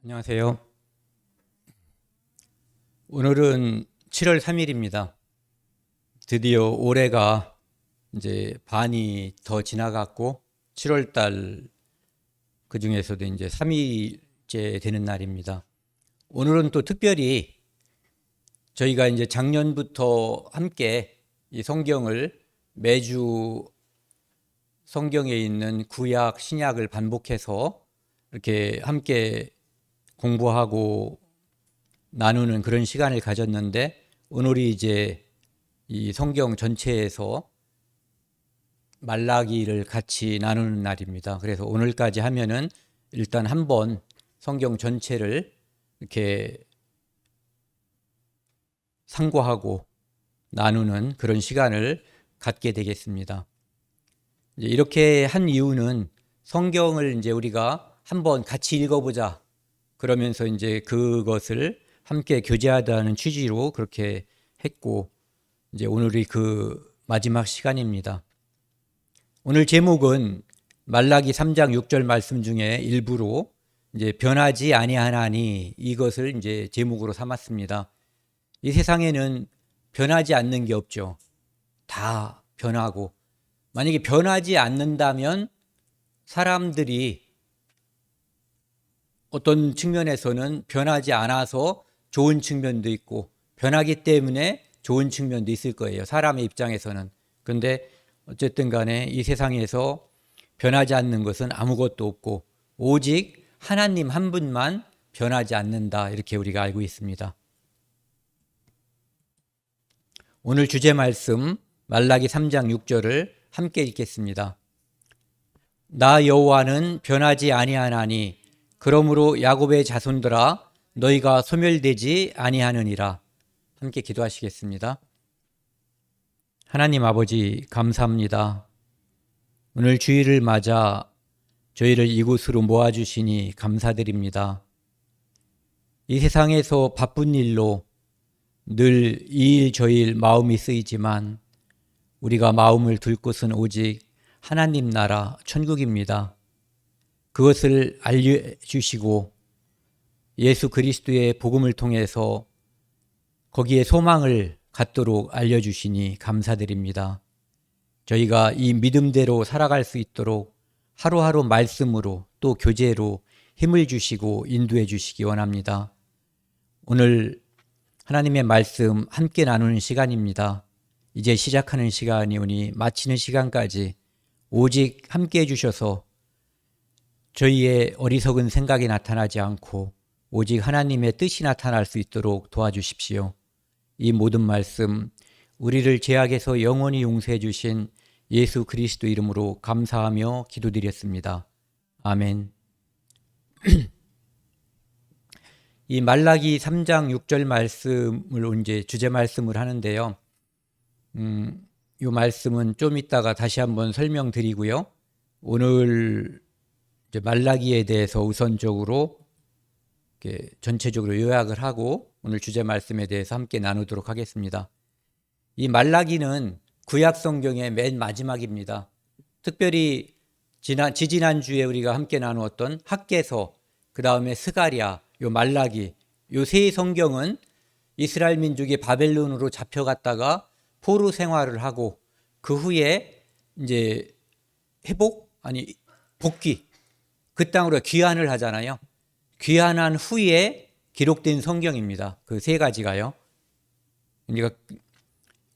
안녕하세요. 오늘은 7월 3일입니다. 드디어 올해가 이제 반이 더 지나갔고 7월 달 그중에서도 이제 3일째 되는 날입니다. 오늘은 또 특별히 저희가 이제 작년부터 함께 이 성경을 매주 성경에 있는 구약, 신약을 반복해서 이렇게 함께 공부하고 나누는 그런 시간을 가졌는데, 오늘이 이제 이 성경 전체에서 말라기를 같이 나누는 날입니다. 그래서 오늘까지 하면은 일단 한번 성경 전체를 이렇게 상고하고 나누는 그런 시간을 갖게 되겠습니다. 이렇게 한 이유는 성경을 이제 우리가 한번 같이 읽어보자, 그러면서 이제 그것을 함께 교제하다는 취지로 그렇게 했고, 이제 오늘이 그 마지막 시간입니다. 오늘 제목은 말라기 3장 6절 말씀 중에 일부로 이제 변하지 아니하나니, 이것을 이제 제목으로 삼았습니다. 이 세상에는 변하지 않는 게 없죠. 다 변하고, 만약에 변하지 않는다면 사람들이 어떤 측면에서는 변하지 않아서 좋은 측면도 있고, 변하기 때문에 좋은 측면도 있을 거예요, 사람의 입장에서는. 그런데 어쨌든 간에 이 세상에서 변하지 않는 것은 아무것도 없고, 오직 하나님 한 분만 변하지 않는다, 이렇게 우리가 알고 있습니다. 오늘 주제 말씀 말라기 3장 6절을 함께 읽겠습니다. 나 여호와는 변하지 아니하나니 그러므로 야곱의 자손들아 너희가 소멸되지 아니하느니라. 함께 기도하시겠습니다. 하나님 아버지, 감사합니다. 오늘 주일을 맞아 저희를 이곳으로 모아주시니 감사드립니다. 이 세상에서 바쁜 일로 늘 이 일 저 일 마음이 쓰이지만 우리가 마음을 둘 곳은 오직 하나님 나라 천국입니다. 그것을 알려주시고 예수 그리스도의 복음을 통해서 거기에 소망을 갖도록 알려주시니 감사드립니다. 저희가 이 믿음대로 살아갈 수 있도록 하루하루 말씀으로 또 교제로 힘을 주시고 인도해 주시기 원합니다. 오늘 하나님의 말씀 함께 나누는 시간입니다. 이제 시작하는 시간이 오니 마치는 시간까지 오직 함께 해주셔서 저희의 어리석은 생각이 나타나지 않고 오직 하나님의 뜻이 나타날 수 있도록 도와주십시오. 이 모든 말씀 우리를 죄악에서 영원히 용서해 주신 예수 그리스도 이름으로 감사하며 기도드렸습니다. 아멘. 이 말라기 3장 6절 말씀을 이제 주제 말씀을 하는데요. 이 말씀은 좀 이따가 다시 한번 설명드리고요. 오늘 이제 말라기에 대해서 우선적으로 전체적으로 요약을 하고 오늘 주제 말씀에 대해서 함께 나누도록 하겠습니다. 이 말라기는 구약 성경의 맨 마지막입니다. 특별히 지지난주에 우리가 함께 나누었던 학개서, 그 다음에 스가랴, 요 말라기, 요 세 성경은 이스라엘 민족이 바벨론으로 잡혀갔다가 포로 생활을 하고 그 후에 이제 복귀, 그 땅으로 귀환을 하잖아요. 귀환한 후에 기록된 성경입니다. 그 세 가지가요. 그러니까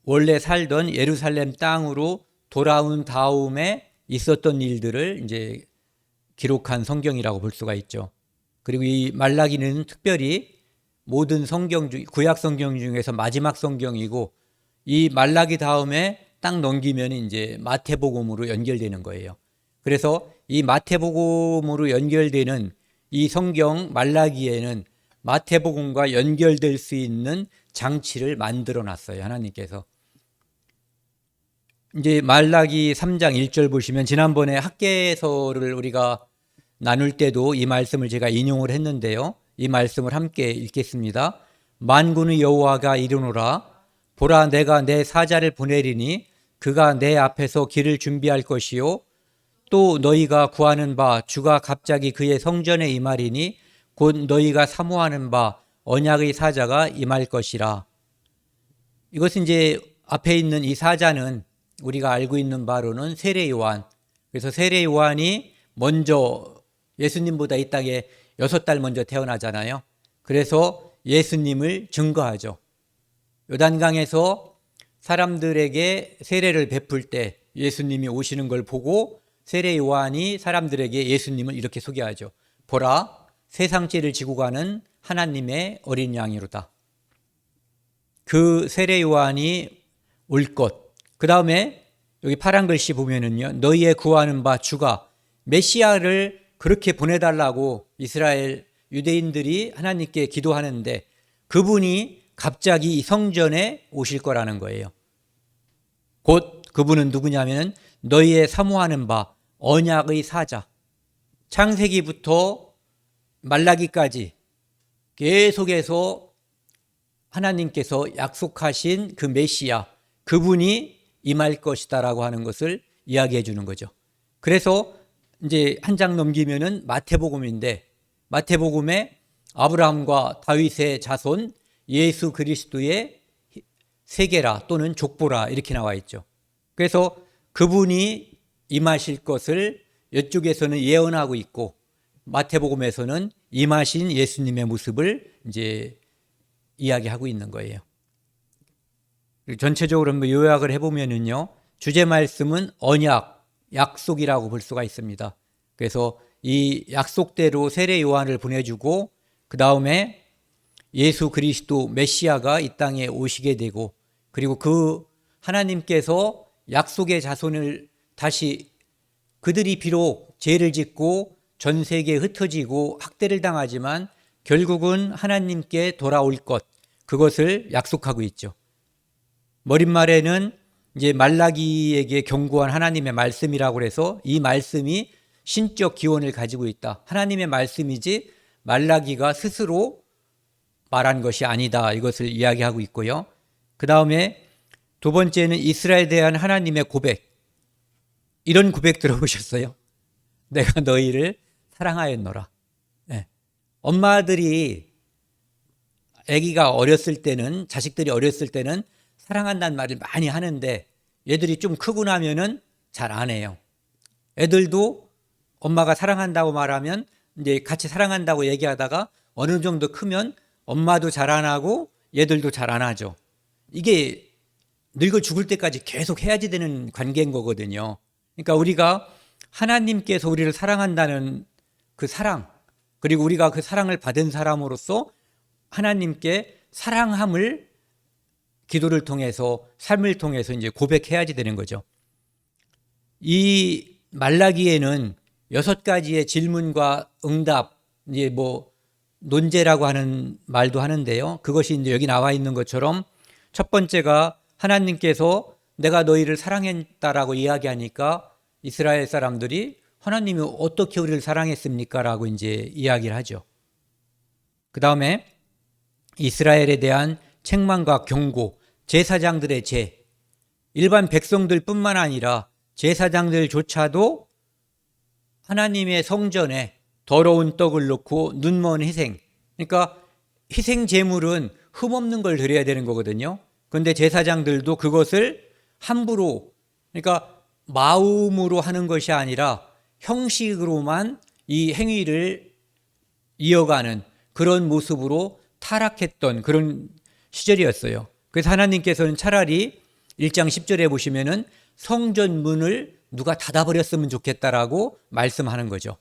원래 살던 예루살렘 땅으로 돌아온 다음에 있었던 일들을 이제 기록한 성경이라고 볼 수가 있죠. 그리고 이 말라기는 특별히 모든 성경 중, 구약 성경 중에서 마지막 성경이고, 이 말라기 다음에 딱 넘기면 이제 마태복음으로 연결되는 거예요. 그래서 이 마태복음으로 연결되는 이 성경 말라기에는 마태복음과 연결될 수 있는 장치를 만들어 놨어요, 하나님께서. 이제 말라기 3장 1절 보시면 지난번에 학개서를 우리가 나눌 때도 이 말씀을 제가 인용을 했는데요. 이 말씀을 함께 읽겠습니다. 만군의 여호와가 이르노라. 보라, 내가 내 사자를 보내리니 그가 내 앞에서 길을 준비할 것이요 또 너희가 구하는 바 주가 갑자기 그의 성전에 임하리니 곧 너희가 사모하는 바 언약의 사자가 임할 것이라. 이것은 이제 앞에 있는 이 사자는 우리가 알고 있는 바로는 세례 요한. 그래서 세례 요한이 먼저 예수님보다 이 땅에 6달 먼저 태어나잖아요. 그래서 예수님을 증거하죠. 요단강에서 사람들에게 세례를 베풀 때 예수님이 오시는 걸 보고 세례 요한이 사람들에게 예수님을 이렇게 소개하죠. 보라, 세상 죄를 지고 가는 하나님의 어린 양이로다. 그 세례 요한이 올 것. 그 다음에 여기 파란 글씨 보면은요, 너희의 구하는 바 주가 메시아를 그렇게 보내달라고 이스라엘 유대인들이 하나님께 기도하는데 그분이 갑자기 이 성전에 오실 거라는 거예요. 곧 그분은 누구냐면 너희의 사모하는 바 언약의 사자. 창세기부터 말라기까지 계속해서 하나님께서 약속하신 그 메시아, 그분이 임할 것이다라고 하는 것을 이야기해 주는 거죠. 그래서 이제 한 장 넘기면은 마태복음인데, 마태복음에 아브라함과 다윗의 자손 예수 그리스도의 세계라 또는 족보라 이렇게 나와 있죠. 그래서 그분이 임하실 것을 이쪽에서는 예언하고 있고 마태복음에서는 임하신 예수님의 모습을 이제 이야기하고 있는 거예요. 전체적으로 한번 요약을 해보면은요, 주제 말씀은 언약, 약속이라고 볼 수가 있습니다. 그래서 이 약속대로 세례 요한을 보내주고 그 다음에 예수 그리스도 메시아가 이 땅에 오시게 되고 그리고 그 하나님께서 약속의 자손을 다시 그들이 비록 죄를 짓고 전 세계에 흩어지고 학대를 당하지만 결국은 하나님께 돌아올 것, 그것을 약속하고 있죠. 머릿말에는 이제 말라기에게 경고한 하나님의 말씀이라고 해서 이 말씀이 신적 기원을 가지고 있다. 하나님의 말씀이지 말라기가 스스로 말한 것이 아니다. 이것을 이야기하고 있고요. 그 다음에 두 번째는 이스라엘에 대한 하나님의 고백. 이런 고백 들어보셨어요? 내가 너희를 사랑하였노라. 네. 엄마들이 아기가 어렸을 때는, 자식들이 어렸을 때는 사랑한다는 말을 많이 하는데 얘들이 좀 크고 나면은 잘 안 해요. 애들도 엄마가 사랑한다고 말하면 이제 같이 사랑한다고 얘기하다가 어느 정도 크면 엄마도 잘 안 하고 얘들도 잘 안 하죠. 이게 늙어 죽을 때까지 계속 해야지 되는 관계인 거거든요. 그러니까 우리가 하나님께서 우리를 사랑한다는 그 사랑, 그리고 우리가 그 사랑을 받은 사람으로서 하나님께 사랑함을 기도를 통해서, 삶을 통해서 이제 고백해야지 되는 거죠. 이 말라기에는 6가지의 질문과 응답, 이제 뭐 논제라고 하는 말도 하는데요. 그것이 이제 여기 나와 있는 것처럼 첫 번째가 하나님께서 내가 너희를 사랑했다라고 이야기하니까 이스라엘 사람들이 하나님이 어떻게 우리를 사랑했습니까? 라고 이제 이야기를 하죠. 그 다음에 이스라엘에 대한 책망과 경고, 제사장들의 죄, 일반 백성들 뿐만 아니라 제사장들조차도 하나님의 성전에 더러운 떡을 넣고 눈먼 희생, 그러니까 희생 제물은 흠없는 걸 드려야 되는 거거든요. 그런데 제사장들도 그것을 함부로, 그러니까 마음으로 하는 것이 아니라 형식으로만 이 행위를 이어가는 그런 모습으로 타락했던 그런 시절이었어요. 그래서 하나님께서는 차라리 1장 10절에 보시면은 성전 문을 누가 닫아버렸으면 좋겠다라고 말씀하는 거죠.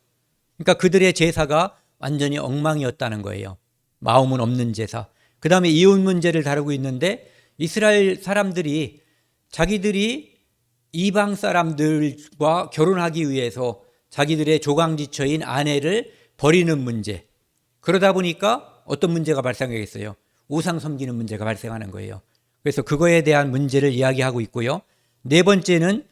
그러니까 그들의 제사가 완전히 엉망이었다는 거예요. 마음은 없는 제사. 그 다음에 이혼 문제를 다루고 있는데 이스라엘 사람들이 자기들이 이방 사람들과 결혼하기 위해서 자기들의 조강지처인 아내를 버리는 문제. 그러다 보니까 어떤 문제가 발생하겠어요? 우상 섬기는 문제가 발생하는 거예요. 그래서 그거에 대한 문제를 이야기하고 있고요. 네 번째는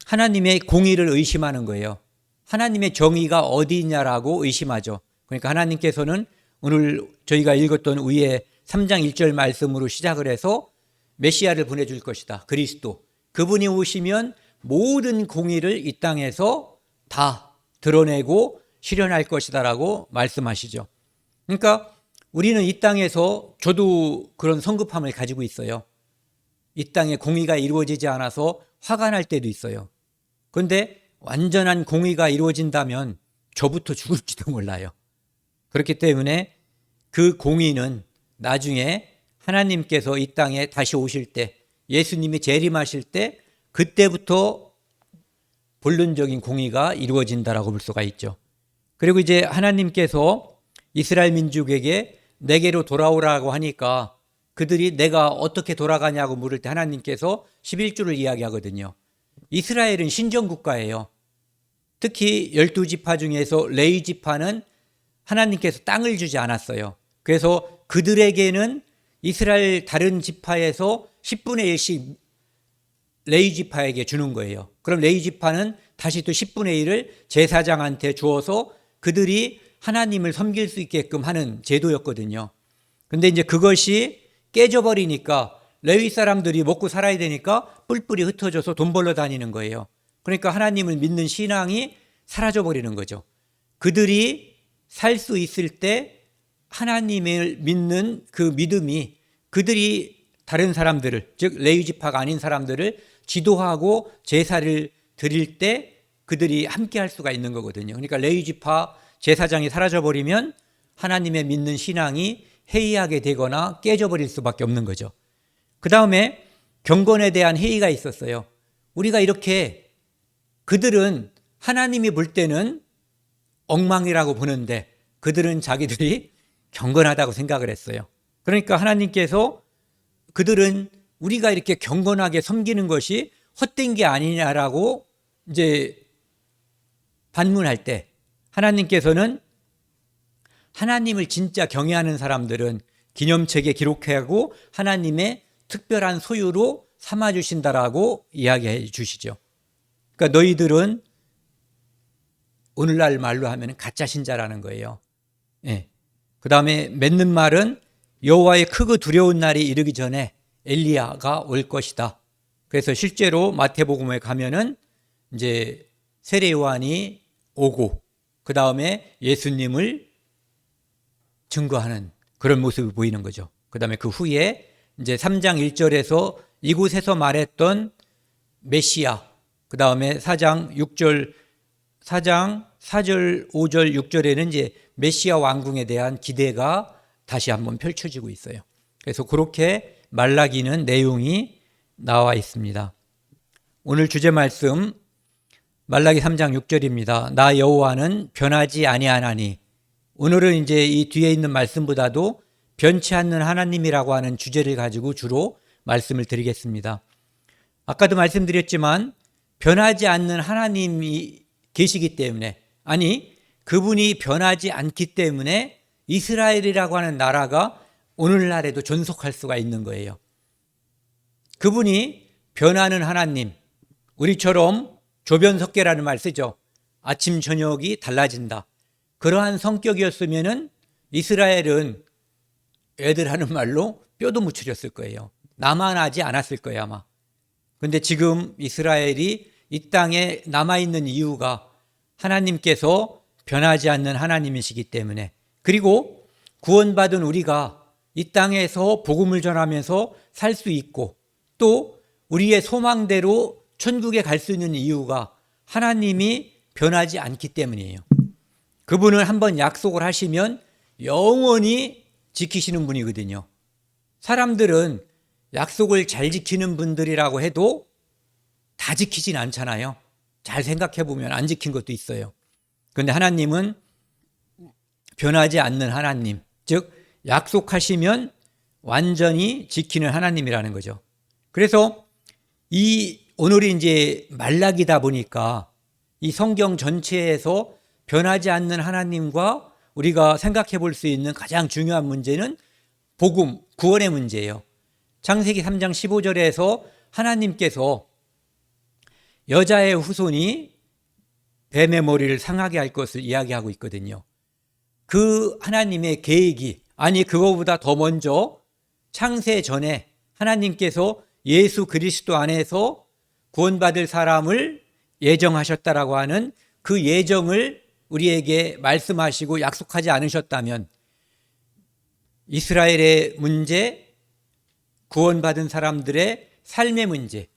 하나님의 공의를 의심하는 거예요. 하나님의 정의가 어디 있냐라고 의심하죠. 그러니까 하나님께서는 오늘 저희가 읽었던 위에 3장 1절 말씀으로 시작을 해서 메시아를 보내줄 것이다. 그리스도. 그분이 오시면 모든 공의를 이 땅에서 다 드러내고 실현할 것이다라고 말씀하시죠. 그러니까 우리는 이 땅에서 저도 그런 성급함을 가지고 있어요. 이 땅에 공의가 이루어지지 않아서 화가 날 때도 있어요. 그런데 완전한 공의가 이루어진다면 저부터 죽을지도 몰라요. 그렇기 때문에 그 공의는 나중에 하나님께서 이 땅에 다시 오실 때, 예수님이 재림하실 때 그때부터 본론적인 공의가 이루어진다라고 볼 수가 있죠. 그리고 이제 하나님께서 이스라엘 민족에게 내게로 돌아오라고 하니까 그들이 내가 어떻게 돌아가냐고 물을 때 하나님께서 11조를 이야기하거든요. 이스라엘은 신정국가예요. 특히 12지파 중에서 레위 지파는 하나님께서 땅을 주지 않았어요. 그래서 그들에게는 이스라엘 다른 지파에서 10분의 1씩 레위 지파에게 주는 거예요. 그럼 레위 지파는 다시 또 10분의 1을 제사장한테 주어서 그들이 하나님을 섬길 수 있게끔 하는 제도였거든요. 근데 이제 그것이 깨져버리니까 레위 사람들이 먹고 살아야 되니까 뿔뿔이 흩어져서 돈 벌러 다니는 거예요. 그러니까 하나님을 믿는 신앙이 사라져버리는 거죠. 그들이 살 수 있을 때 하나님을 믿는 그 믿음이 그들이 다른 사람들을, 즉 레위 지파가 아닌 사람들을 지도하고 제사를 드릴 때 그들이 함께 할 수가 있는 거거든요. 그러니까 레위 지파 제사장이 사라져버리면 하나님의 믿는 신앙이 해이하게 되거나 깨져버릴 수밖에 없는 거죠. 그 다음에 경건에 대한 회의가 있었어요. 우리가 이렇게 그들은 하나님이 볼 때는 엉망이라고 보는데 그들은 자기들이 경건하다고 생각을 했어요. 그러니까 하나님께서 그들은 우리가 이렇게 경건하게 섬기는 것이 헛된 게 아니냐라고 이제 반문할 때 하나님께서는 하나님을 진짜 경외하는 사람들은 기념책에 기록하고 하나님의 특별한 소유로 삼아주신다라고 이야기해 주시죠. 그러니까 너희들은 오늘날 말로 하면 가짜 신자라는 거예요. 예. 그 다음에 맺는 말은 여호와의 크고 두려운 날이 이르기 전에 엘리야가 올 것이다. 그래서 실제로 마태복음에 가면은 이제 세례 요한이 오고 그 다음에 예수님을 증거하는 그런 모습이 보이는 거죠. 그 다음에 그 후에 이제 3장 1절에서 이곳에서 말했던 메시아, 그 다음에 4장 4절, 5절, 6절에는 이제 메시아 왕궁에 대한 기대가 다시 한번 펼쳐지고 있어요. 그래서 그렇게 말라기는 내용이 나와 있습니다. 오늘 주제 말씀 말라기 3장 6절입니다. 나 여호와는 변하지 아니하나니. 오늘은 이제 이 뒤에 있는 말씀보다도 변치 않는 하나님이라고 하는 주제를 가지고 주로 말씀을 드리겠습니다. 아까도 말씀드렸지만 변하지 않는 하나님이 계시기 때문에, 아니 그분이 변하지 않기 때문에 이스라엘이라고 하는 나라가 오늘날에도 존속할 수가 있는 거예요. 그분이 변하는 하나님, 우리처럼 조변석계라는 말 쓰죠. 아침 저녁이 달라진다. 그러한 성격이었으면은 이스라엘은 애들 하는 말로 뼈도 묻히렸을 거예요. 남아나지 않았을 거예요 아마. 그런데 지금 이스라엘이 이 땅에 남아있는 이유가 하나님께서 변하지 않는 하나님이시기 때문에, 그리고 구원받은 우리가 이 땅에서 복음을 전하면서 살 수 있고 또 우리의 소망대로 천국에 갈 수 있는 이유가 하나님이 변하지 않기 때문이에요. 그분은 한번 약속을 하시면 영원히 지키시는 분이거든요. 사람들은 약속을 잘 지키는 분들이라고 해도 다 지키진 않잖아요. 잘 생각해 보면 안 지킨 것도 있어요. 그런데 하나님은 변하지 않는 하나님, 즉 약속하시면 완전히 지키는 하나님이라는 거죠. 그래서 이 오늘이 이제 말라기다 보니까 이 성경 전체에서 변하지 않는 하나님과 우리가 생각해 볼 수 있는 가장 중요한 문제는 복음, 구원의 문제예요. 창세기 3장 15절에서 하나님께서 여자의 후손이 뱀의 머리를 상하게 할 것을 이야기하고 있거든요. 그 하나님의 계획이, 아니 그거보다 더 먼저 창세 전에 하나님께서 예수 그리스도 안에서 구원받을 사람을 예정하셨다라고 하는 그 예정을 우리에게 말씀하시고 약속하지 않으셨다면 이스라엘의 문제, 구원받은 사람들의 삶의 문제,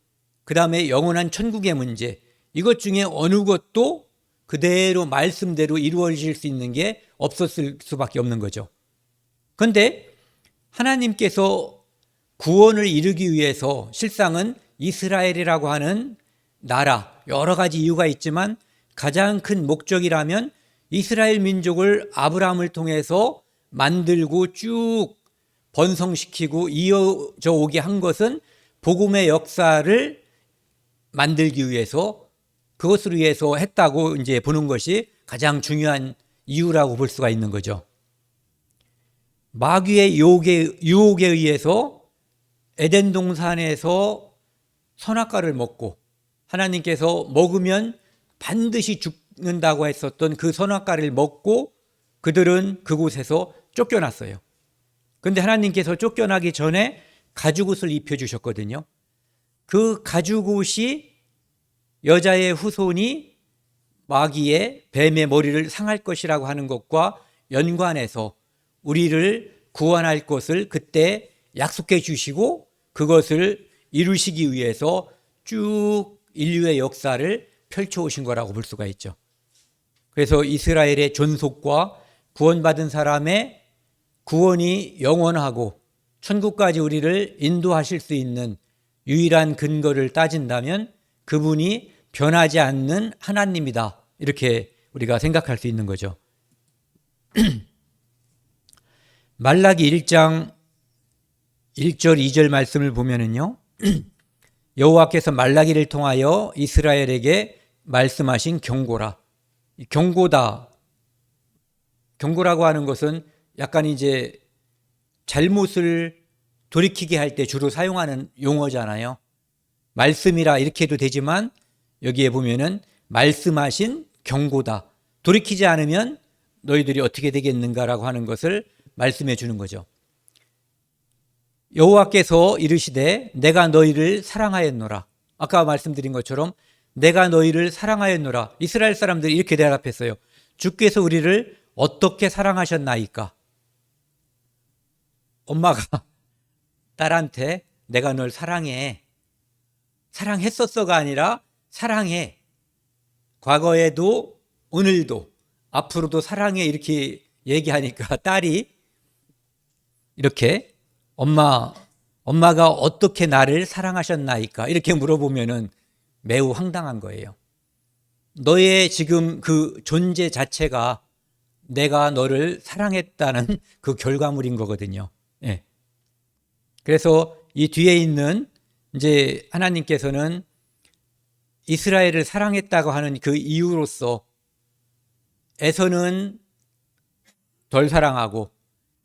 그 다음에 영원한 천국의 문제, 이것 중에 어느 것도 그대로 말씀대로 이루어질 수 있는 게 없었을 수밖에 없는 거죠. 그런데 하나님께서 구원을 이루기 위해서 실상은 이스라엘이라고 하는 나라, 여러 가지 이유가 있지만 가장 큰 목적이라면 이스라엘 민족을 아브라함을 통해서 만들고 쭉 번성시키고 이어져 오게 한 것은 복음의 역사를 만들기 위해서, 그것을 위해서 했다고 이제 보는 것이 가장 중요한 이유라고 볼 수가 있는 거죠. 마귀의 유혹에 의해서 에덴 동산에서 선악과를 먹고 하나님께서 먹으면 반드시 죽는다고 했었던 그 선악과를 먹고 그들은 그곳에서 쫓겨났어요. 그런데 하나님께서 쫓겨나기 전에 가죽옷을 입혀주셨거든요. 그 가죽옷이 여자의 후손이 마귀의 뱀의 머리를 상할 것이라고 하는 것과 연관해서 우리를 구원할 것을 그때 약속해 주시고 그것을 이루시기 위해서 쭉 인류의 역사를 펼쳐오신 거라고 볼 수가 있죠. 그래서 이스라엘의 존속과 구원받은 사람의 구원이 영원하고 천국까지 우리를 인도하실 수 있는 유일한 근거를 따진다면 그분이 변하지 않는 하나님이다, 이렇게 우리가 생각할 수 있는 거죠. 말라기 1장 1절 2절 말씀을 보면은요, 여호와께서 말라기를 통하여 이스라엘에게 말씀하신 경고라. 경고다. 경고라고 하는 것은 약간 이제 잘못을 돌이키게 할 때 주로 사용하는 용어잖아요. 말씀이라 이렇게 해도 되지만 여기에 보면은 말씀하신 경고다. 돌이키지 않으면 너희들이 어떻게 되겠는가라고 하는 것을 말씀해 주는 거죠. 여호와께서 이르시되 내가 너희를 사랑하였노라. 아까 말씀드린 것처럼 내가 너희를 사랑하였노라. 이스라엘 사람들이 이렇게 대답했어요. 주께서 우리를 어떻게 사랑하셨나이까? 엄마가 딸한테 내가 널 사랑해. 사랑했었어가 아니라 사랑해. 과거에도 오늘도 앞으로도 사랑해, 이렇게 얘기하니까 딸이 이렇게 엄마가 어떻게 나를 사랑하셨나이까? 이렇게 물어보면은 매우 황당한 거예요. 너의 지금 그 존재 자체가 내가 너를 사랑했다는 그 결과물인 거거든요. 예. 그래서 이 뒤에 있는 이제 하나님께서는 이스라엘을 사랑했다고 하는 그 이유로서 에서는 덜 사랑하고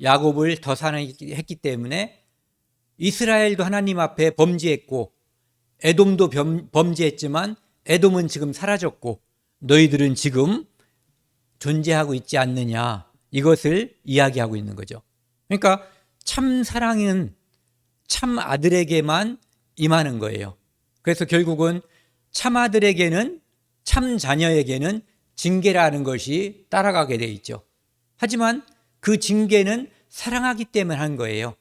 야곱을 더 사랑했기 때문에 이스라엘도 하나님 앞에 범죄했고 에돔도 범죄했지만 에돔은 지금 사라졌고 너희들은 지금 존재하고 있지 않느냐, 이것을 이야기하고 있는 거죠. 그러니까 참 사랑은 참 아들에게만 임하는 거예요. 그래서 결국은 참 아들에게는, 참 자녀에게는 징계라는 것이 따라가게 돼 있죠. 하지만 그 징계는 사랑하기 때문에 한 거예요.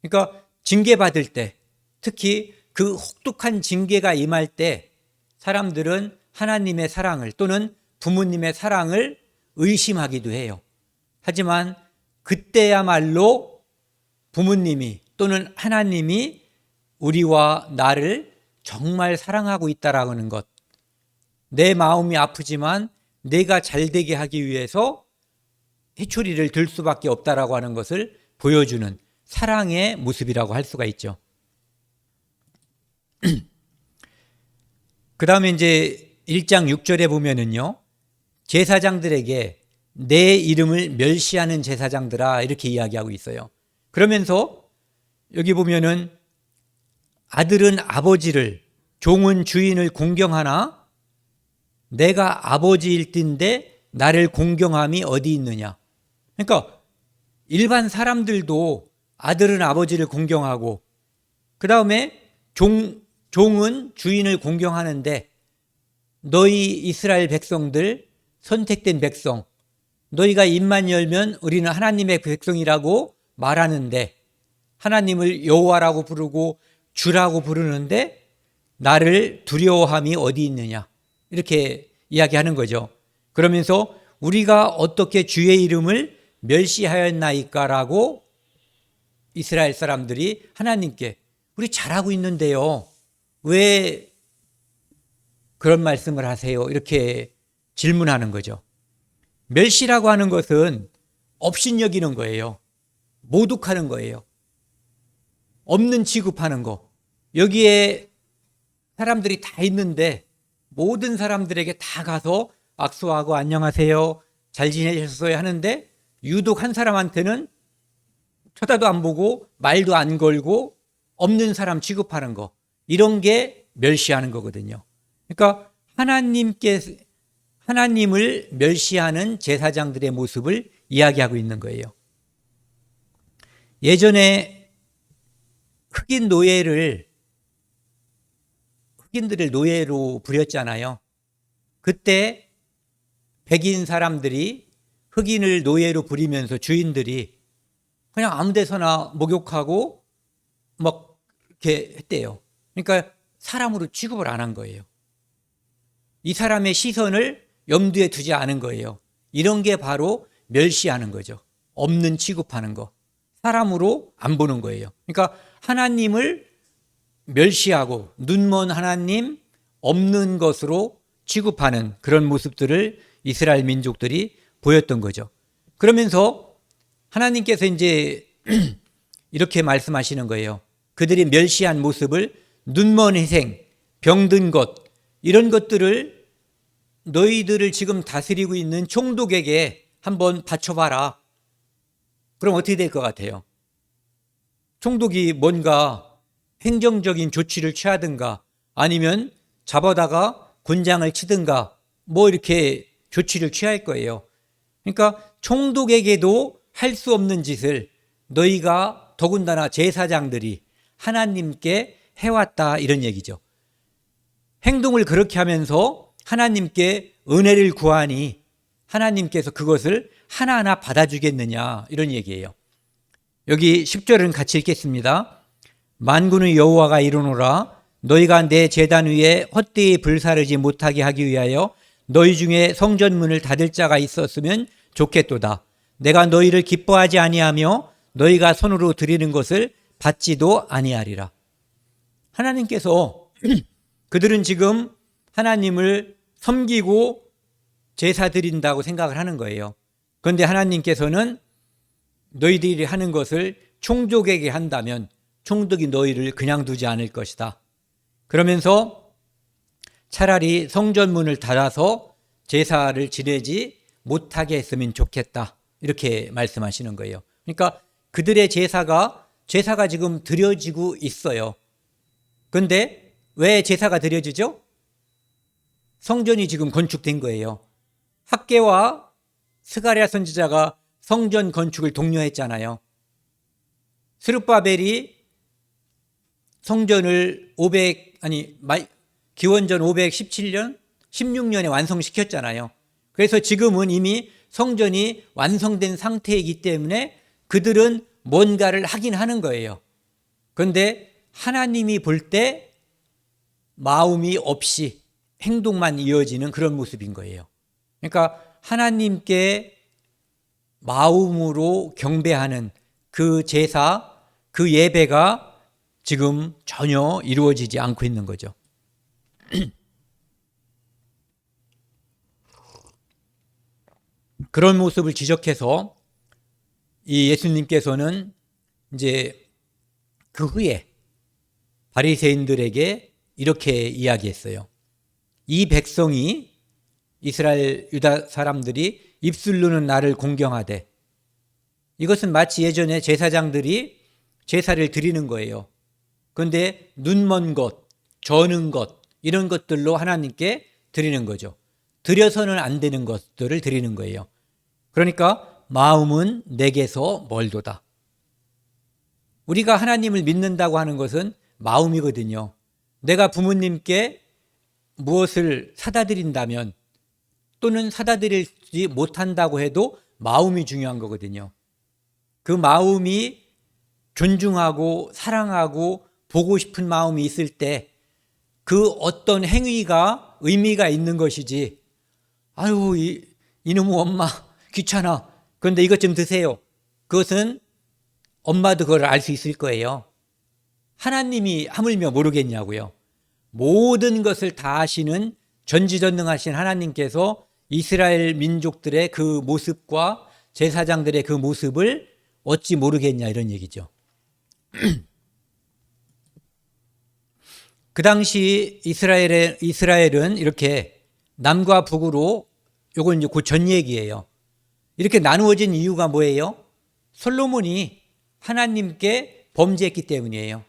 그러니까 징계받을 때, 특히 그 혹독한 징계가 임할 때 사람들은 하나님의 사랑을 또는 부모님의 사랑을 의심하기도 해요. 하지만 그때야말로 부모님이 또는 하나님이 우리와 나를 정말 사랑하고 있다라는 것, 내 마음이 아프지만 내가 잘되게 하기 위해서 회초리를 들 수밖에 없다라고 하는 것을 보여주는 사랑의 모습이라고 할 수가 있죠. 그 다음에 이제 1장 6절에 보면은요, 제사장들에게 내 이름을 멸시하는 제사장들아, 이렇게 이야기하고 있어요. 그러면서 여기 보면은 아들은 아버지를, 종은 주인을 공경하나 내가 아버지일 땐데 나를 공경함이 어디 있느냐. 그러니까 일반 사람들도 아들은 아버지를 공경하고 그 다음에 종은 주인을 공경하는데 너희 이스라엘 백성들, 선택된 백성, 너희가 입만 열면 우리는 하나님의 백성이라고 말하는데, 하나님을 여호와라고 부르고 주라고 부르는데 나를 두려워함이 어디 있느냐, 이렇게 이야기하는 거죠. 그러면서 우리가 어떻게 주의 이름을 멸시하였나이까라고 이스라엘 사람들이 하나님께, 우리 잘하고 있는데요, 왜 그런 말씀을 하세요? 이렇게 질문하는 거죠. 멸시라고 하는 것은 업신여기는 거예요. 모독하는 거예요. 없는 취급하는 거. 여기에 사람들이 다 있는데 모든 사람들에게 다 가서 악수하고 안녕하세요, 잘 지내셨어요 하는데 유독 한 사람한테는 쳐다도 안 보고 말도 안 걸고 없는 사람 취급하는 거, 이런 게 멸시하는 거거든요. 그러니까 하나님을 멸시하는 제사장들의 모습을 이야기하고 있는 거예요. 예전에 흑인들을 노예로 부렸잖아요. 그때 백인 사람들이 흑인을 노예로 부리면서 주인들이 그냥 아무 데서나 목욕하고 막 이렇게 했대요. 그러니까 사람으로 취급을 안 한 거예요. 이 사람의 시선을 염두에 두지 않은 거예요. 이런 게 바로 멸시하는 거죠. 없는 취급하는 거. 사람으로 안 보는 거예요. 그러니까 하나님을 멸시하고 눈먼 하나님, 없는 것으로 취급하는 그런 모습들을 이스라엘 민족들이 보였던 거죠. 그러면서 하나님께서 이제 이렇게 말씀하시는 거예요. 그들이 멸시한 모습을, 눈먼 희생, 병든 것, 이런 것들을 너희들을 지금 다스리고 있는 총독에게 한번 바쳐봐라. 그럼 어떻게 될 것 같아요? 총독이 뭔가 행정적인 조치를 취하든가 아니면 잡아다가 군장을 치든가 뭐 이렇게 조치를 취할 거예요. 그러니까 총독에게도 할 수 없는 짓을 너희가, 더군다나 제사장들이 하나님께 해왔다, 이런 얘기죠. 행동을 그렇게 하면서 하나님께 은혜를 구하니 하나님께서 그것을 하나하나 받아주겠느냐, 이런 얘기예요. 여기 10절은 같이 읽겠습니다. 만군의 여호와가 이르노라, 너희가 내 제단 위에 헛되이 불사르지 못하게 하기 위하여 너희 중에 성전문을 닫을 자가 있었으면 좋겠도다. 내가 너희를 기뻐하지 아니하며 너희가 손으로 드리는 것을 받지도 아니하리라. 하나님께서 그들은 지금 하나님을 섬기고 제사 드린다고 생각을 하는 거예요. 그런데 하나님께서는 너희들이 하는 것을 총독에게 한다면 총독이 너희를 그냥 두지 않을 것이다. 그러면서 차라리 성전문을 닫아서 제사를 지내지 못하게 했으면 좋겠다, 이렇게 말씀하시는 거예요. 그러니까 그들의 제사가 지금 드려지고 있어요. 그런데 왜 제사가 드려지죠? 성전이 지금 건축된 거예요. 학개와 스가랴 선지자가 성전 건축을 독려했잖아요. 스룹바벨이 성전을 기원전 517년, 16년에 완성시켰잖아요. 그래서 지금은 이미 성전이 완성된 상태이기 때문에 그들은 뭔가를 하긴 하는 거예요. 그런데 하나님이 볼 때 마음이 없이 행동만 이어지는 그런 모습인 거예요. 그러니까 하나님께 마음으로 경배하는 그 제사, 그 예배가 지금 전혀 이루어지지 않고 있는 거죠. 그런 모습을 지적해서 이 예수님께서는 이제 그 후에 바리새인들에게 이렇게 이야기했어요. 이 백성이, 이스라엘 유다 사람들이 입술로는 나를 공경하되, 이것은 마치 예전에 제사장들이 제사를 드리는 거예요. 그런데 눈먼 것, 저는 것, 이런 것들로 하나님께 드리는 거죠. 드려서는 안 되는 것들을 드리는 거예요. 그러니까 마음은 내게서 멀도다. 우리가 하나님을 믿는다고 하는 것은 마음이거든요. 내가 부모님께 무엇을 사다 드린다면, 또는 사다 드리지 못한다고 해도 마음이 중요한 거거든요. 그 마음이 존중하고 사랑하고 보고 싶은 마음이 있을 때 그 어떤 행위가 의미가 있는 것이지, 아유, 이놈의 엄마 귀찮아, 그런데 이것 좀 드세요, 그것은 엄마도 그걸 알 수 있을 거예요. 하나님이 하물며 모르겠냐고요. 모든 것을 다 아시는 전지전능하신 하나님께서 이스라엘 민족들의 그 모습과 제사장들의 그 모습을 어찌 모르겠냐, 이런 얘기죠. 그 당시 이스라엘은 이렇게 남과 북으로, 요건 이제 그 전 얘기예요. 이렇게 나누어진 이유가 뭐예요? 솔로몬이 하나님께 범죄했기 때문이에요.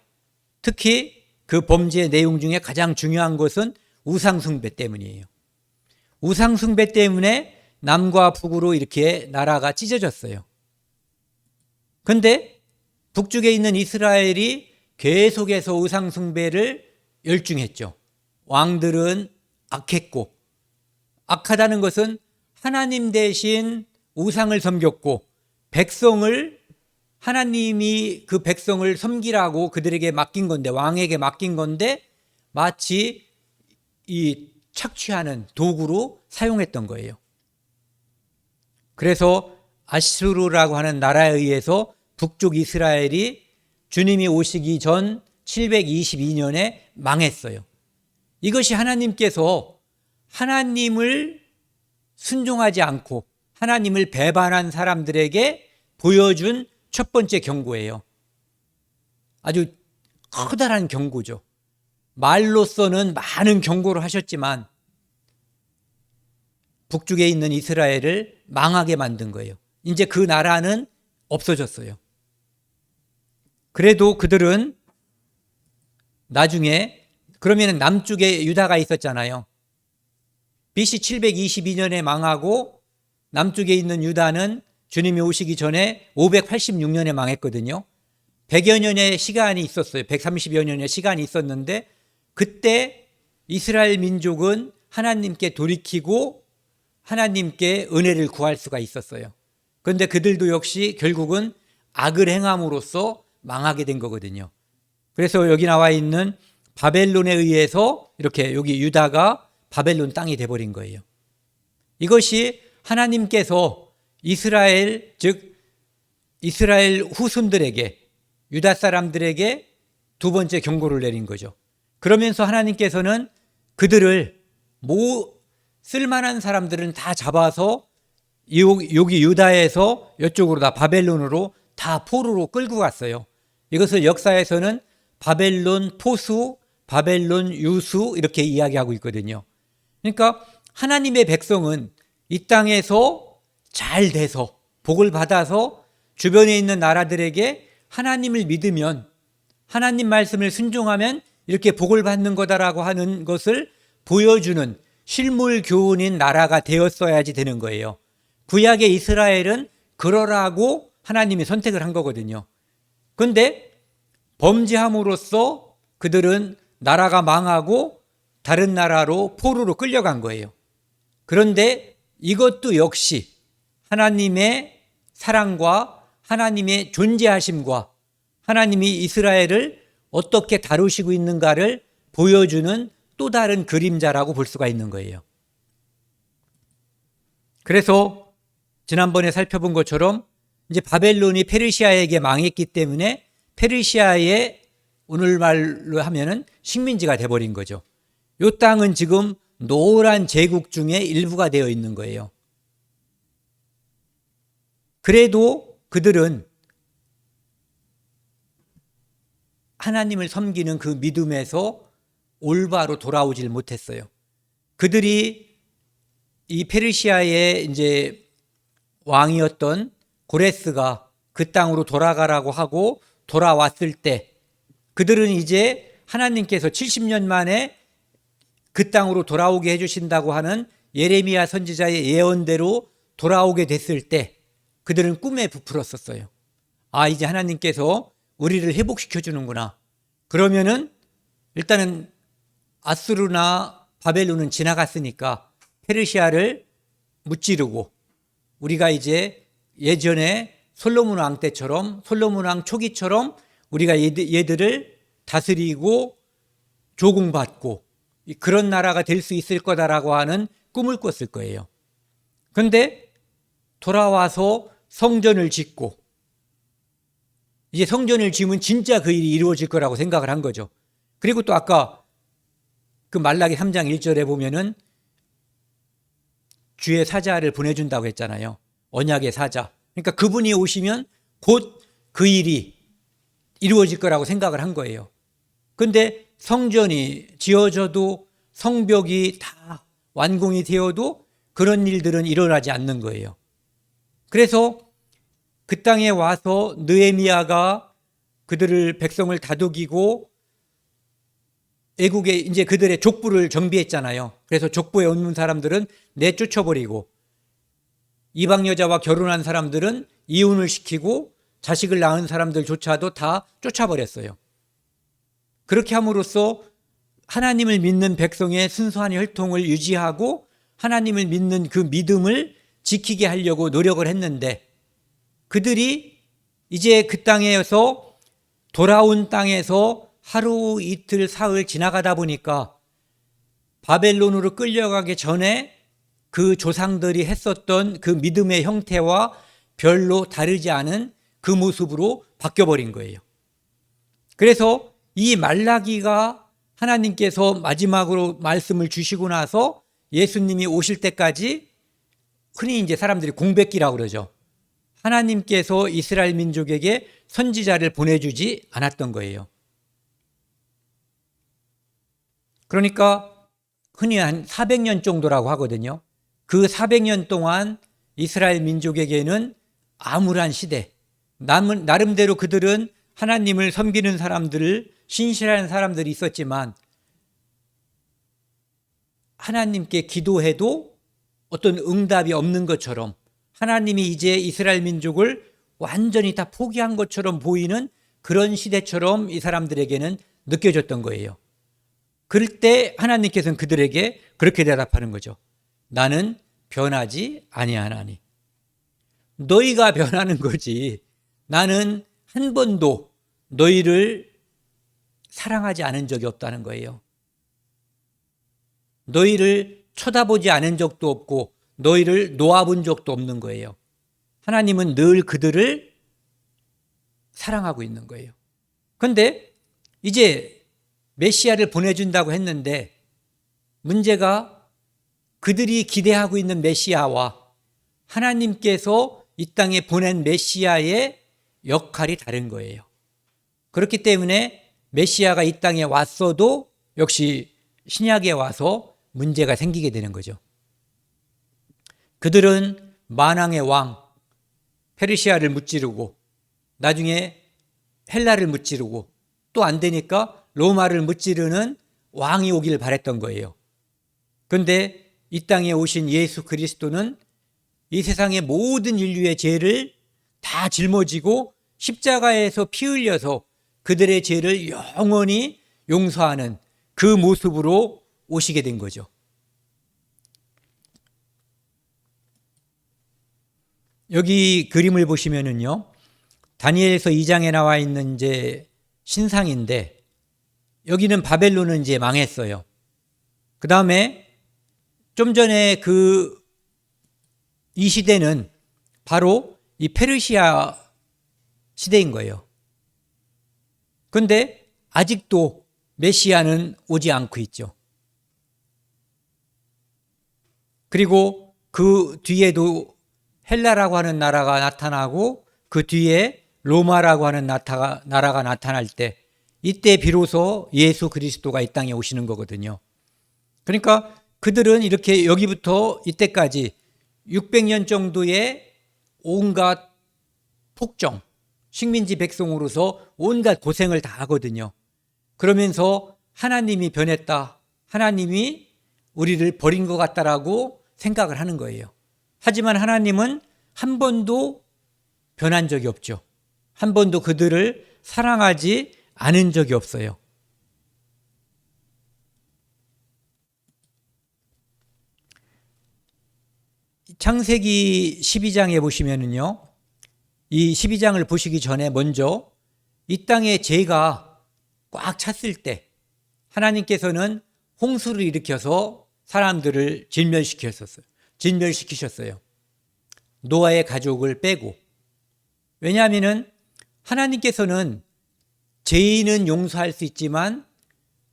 특히 그 범죄의 내용 중에 가장 중요한 것은 우상숭배 때문이에요. 우상숭배 때문에 남과 북으로 이렇게 나라가 찢어졌어요. 그런데 북쪽에 있는 이스라엘이 계속해서 우상숭배를 열중했죠. 왕들은 악했고, 악하다는 것은 하나님 대신 우상을 섬겼고, 백성을, 하나님이 그 백성을 섬기라고 그들에게 맡긴 건데, 왕에게 맡긴 건데 마치 이 착취하는 도구로 사용했던 거예요. 그래서 아수르라고 하는 나라에 의해서 북쪽 이스라엘이 주님이 오시기 전 722년에 망했어요. 이것이 하나님께서 하나님을 순종하지 않고 하나님을 배반한 사람들에게 보여준 첫 번째 경고예요. 아주 커다란 경고죠. 말로서는 많은 경고를 하셨지만 북쪽에 있는 이스라엘을 망하게 만든 거예요. 이제 그 나라는 없어졌어요. 그래도 그들은 나중에, 그러면 남쪽에 유다가 있었잖아요. BC 722년에 망하고 남쪽에 있는 유다는 주님이 오시기 전에 586년에 망했거든요. 100여 년의 시간이 있었어요. 130여 년의 시간이 있었는데 그때 이스라엘 민족은 하나님께 돌이키고 하나님께 은혜를 구할 수가 있었어요. 그런데 그들도 역시 결국은 악을 행함으로써 망하게 된 거거든요. 그래서 여기 나와 있는 바벨론에 의해서 이렇게 여기 유다가 바벨론 땅이 돼버린 거예요. 이것이 하나님께서 이스라엘, 즉 이스라엘 후손들에게, 유다 사람들에게 두 번째 경고를 내린 거죠. 그러면서 하나님께서는 그들을 쓸만한 사람들은 다 잡아서 여기 유다에서 이쪽으로 다 바벨론으로 다 포로로 끌고 갔어요. 이것을 역사에서는 바벨론 포수, 바벨론 유수 이렇게 이야기하고 있거든요. 그러니까 하나님의 백성은 이 땅에서 잘 돼서 복을 받아서 주변에 있는 나라들에게 하나님을 믿으면, 하나님 말씀을 순종하면 이렇게 복을 받는 거다라고 하는 것을 보여주는 실물 교훈인 나라가 되었어야지 되는 거예요. 구약의 이스라엘은 그러라고 하나님이 선택을 한 거거든요. 그런데 범죄함으로써 그들은 나라가 망하고 다른 나라로 포로로 끌려간 거예요. 그런데 이것도 역시 하나님의 사랑과 하나님의 존재하심과 하나님이 이스라엘을 어떻게 다루시고 있는가를 보여주는 또 다른 그림자라고 볼 수가 있는 거예요. 그래서 지난번에 살펴본 것처럼 이제 바벨론이 페르시아에게 망했기 때문에 페르시아의 오늘말로 하면은 식민지가 돼버린 거죠. 이 땅은 지금 노란 제국 중에 일부가 되어 있는 거예요. 그래도 그들은 하나님을 섬기는 그 믿음에서 올바로 돌아오질 못했어요. 그들이 이 페르시아의 이제 왕이었던 고레스가 그 땅으로 돌아가라고 하고 돌아왔을 때 그들은 이제 하나님께서 70년 만에 그 땅으로 돌아오게 해주신다고 하는 예레미야 선지자의 예언대로 돌아오게 됐을 때 그들은 꿈에 부풀었었어요. 아, 이제 하나님께서 우리를 회복시켜 주는구나. 그러면은 일단은 아수르나 바벨론은 지나갔으니까 페르시아를 무찌르고 우리가 이제 예전에 솔로몬 왕 때처럼, 솔로몬 왕 초기처럼 우리가 얘들을 다스리고 조공받고 그런 나라가 될 수 있을 거다라고 하는 꿈을 꿨을 거예요. 그런데 돌아와서 성전을 짓고, 이제 성전을 지으면 진짜 그 일이 이루어질 거라고 생각을 한 거죠. 그리고 또 아까 그 말라기 3장 1절에 보면은 주의 사자를 보내준다고 했잖아요. 언약의 사자. 그러니까 그분이 오시면 곧 그 일이 이루어질 거라고 생각을 한 거예요. 그런데 성전이 지어져도 성벽이 다 완공이 되어도 그런 일들은 일어나지 않는 거예요. 그래서 그 땅에 와서 느헤미야가 그들을 백성을 다독이고 애국에 이제 그들의 족부를 정비했잖아요. 그래서 족부에 없는 사람들은 내쫓아버리고 이방 여자와 결혼한 사람들은 이혼을 시키고 자식을 낳은 사람들조차도 다 쫓아버렸어요. 그렇게 함으로써 하나님을 믿는 백성의 순수한 혈통을 유지하고 하나님을 믿는 그 믿음을 지키게 하려고 노력을 했는데, 그들이 이제 그 땅에서 돌아온 땅에서 하루 이틀 사흘 지나가다 보니까 바벨론으로 끌려가기 전에 그 조상들이 했었던 그 믿음의 형태와 별로 다르지 않은 그 모습으로 바뀌어버린 거예요. 그래서 이 말라기가 하나님께서 마지막으로 말씀을 주시고 나서 예수님이 오실 때까지 흔히 이제 사람들이 공백기라고 그러죠. 하나님께서 이스라엘 민족에게 선지자를 보내주지 않았던 거예요. 그러니까 흔히 한 400년 정도라고 하거든요. 그 400년 동안 이스라엘 민족에게는 암울한 시대, 나름대로 그들은 하나님을 섬기는 사람들을, 신실한 사람들이 있었지만 하나님께 기도해도 어떤 응답이 없는 것처럼, 하나님이 이제 이스라엘 민족을 완전히 다 포기한 것처럼 보이는 그런 시대처럼 이 사람들에게는 느껴졌던 거예요. 그럴 때 하나님께서는 그들에게 그렇게 대답하는 거죠. 나는 변하지 아니하나니. 너희가 변하는 거지. 나는 한 번도 너희를 사랑하지 않은 적이 없다는 거예요. 너희를 쳐다보지 않은 적도 없고 너희를 놓아본 적도 없는 거예요. 하나님은 늘 그들을 사랑하고 있는 거예요. 그런데 이제 메시아를 보내준다고 했는데 문제가 그들이 기대하고 있는 메시아와 하나님께서 이 땅에 보낸 메시아의 역할이 다른 거예요. 그렇기 때문에 메시아가 이 땅에 왔어도 역시 신약에 와서 문제가 생기게 되는 거죠. 그들은 만왕의 왕 페르시아를 무찌르고 나중에 헬라를 무찌르고 또 안 되니까 로마를 무찌르는 왕이 오길 바랬던 거예요. 그런데 이 땅에 오신 예수 그리스도는 이 세상의 모든 인류의 죄를 다 짊어지고 십자가에서 피 흘려서 그들의 죄를 영원히 용서하는 그 모습으로 오시게 된 거죠. 여기 그림을 보시면은요, 다니엘서 2장에 나와 있는 이제 신상인데, 여기는 바벨론은 이제 망했어요. 그 다음에 좀 전에 이 시대는 바로 이 페르시아 시대인 거예요. 그런데 아직도 메시아는 오지 않고 있죠. 그리고 그 뒤에도 헬라라고 하는 나라가 나타나고 그 뒤에 로마라고 하는 나라가 나타날 때, 이때 비로소 예수 그리스도가 이 땅에 오시는 거거든요. 그러니까 그들은 이렇게 여기부터 이때까지 600년 정도의 온갖 폭정, 식민지 백성으로서 온갖 고생을 다 하거든요. 그러면서 하나님이 변했다, 하나님이 우리를 버린 것 같다라고 생각을 하는 거예요. 하지만 하나님은 한 번도 변한 적이 없죠. 한 번도 그들을 사랑하지 않은 적이 없어요. 창세기 12장에 보시면은요, 이 12장을 보시기 전에 먼저 이 땅에 죄가 꽉 찼을 때 하나님께서는 홍수를 일으켜서 사람들을 진멸시키셨어요. 노아의 가족을 빼고. 왜냐하면 하나님께서는 죄인은 용서할 수 있지만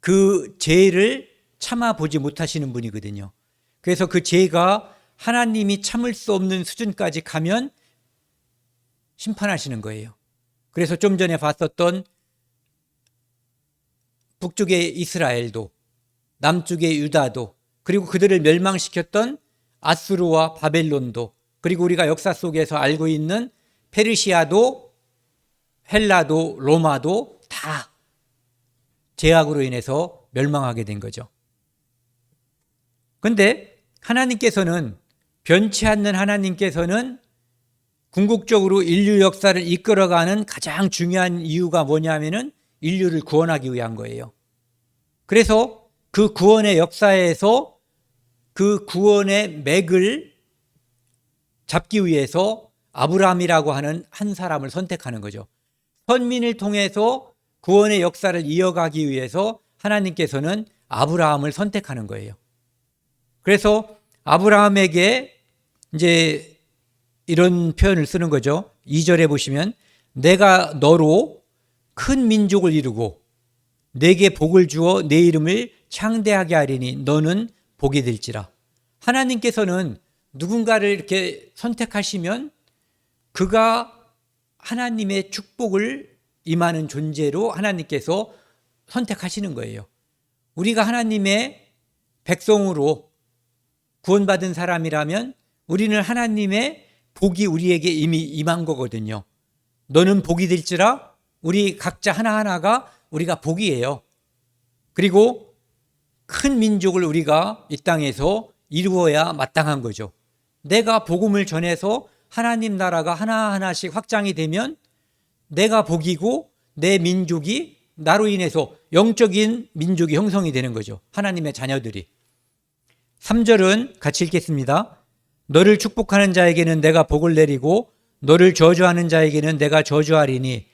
그 죄를 참아보지 못하시는 분이거든요. 그래서 그 죄가 하나님이 참을 수 없는 수준까지 가면 심판하시는 거예요. 그래서 좀 전에 봤었던 북쪽의 이스라엘도 남쪽의 유다도 그리고 그들을 멸망시켰던 아수르와 바벨론도 그리고 우리가 역사 속에서 알고 있는 페르시아도 헬라도 로마도 다 죄악으로 인해서 멸망하게 된 거죠. 그런데 하나님께서는 변치 않는 하나님께서는 궁극적으로 인류 역사를 이끌어가는 가장 중요한 이유가 뭐냐면은 인류를 구원하기 위한 거예요. 그래서 그 구원의 역사에서 그 구원의 맥을 잡기 위해서 아브라함이라고 하는 한 사람을 선택하는 거죠. 선민을 통해서 구원의 역사를 이어가기 위해서 하나님께서는 아브라함을 선택하는 거예요. 그래서 아브라함에게 이제 이런 표현을 쓰는 거죠. 2절에 보시면 내가 너로 큰 민족을 이루고 내게 복을 주어 내 이름을 창대하게 하리니 너는 복이 될지라. 하나님께서는 누군가를 이렇게 선택하시면 그가 하나님의 축복을 임하는 존재로 하나님께서 선택하시는 거예요. 우리가 하나님의 백성으로 구원받은 사람이라면 우리는 하나님의 복이 우리에게 이미 임한 거거든요. 너는 복이 될지라. 우리 각자 하나하나가 우리가 복이에요. 그리고 큰 민족을 우리가 이 땅에서 이루어야 마땅한 거죠. 내가 복음을 전해서 하나님 나라가 하나하나씩 확장이 되면 내가 복이고 내 민족이 나로 인해서 영적인 민족이 형성이 되는 거죠. 하나님의 자녀들이. 3절은 같이 읽겠습니다. 너를 축복하는 자에게는 내가 복을 내리고 너를 저주하는 자에게는 내가 저주하리니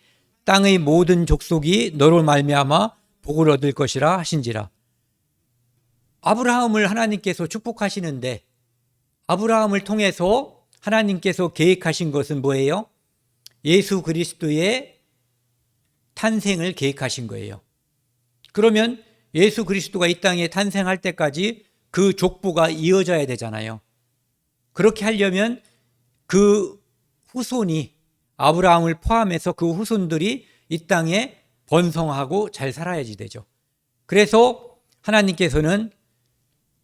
땅의 모든 족속이 너로 말미암아 복을 얻을 것이라 하신지라. 아브라함을 하나님께서 축복하시는데 아브라함을 통해서 하나님께서 계획하신 것은 뭐예요? 예수 그리스도의 탄생을 계획하신 거예요. 그러면 예수 그리스도가 이 땅에 탄생할 때까지 그 족보가 이어져야 되잖아요. 그렇게 하려면 그 후손이 아브라함을 포함해서 그 후손들이 이 땅에 번성하고 잘 살아야지 되죠. 그래서 하나님께서는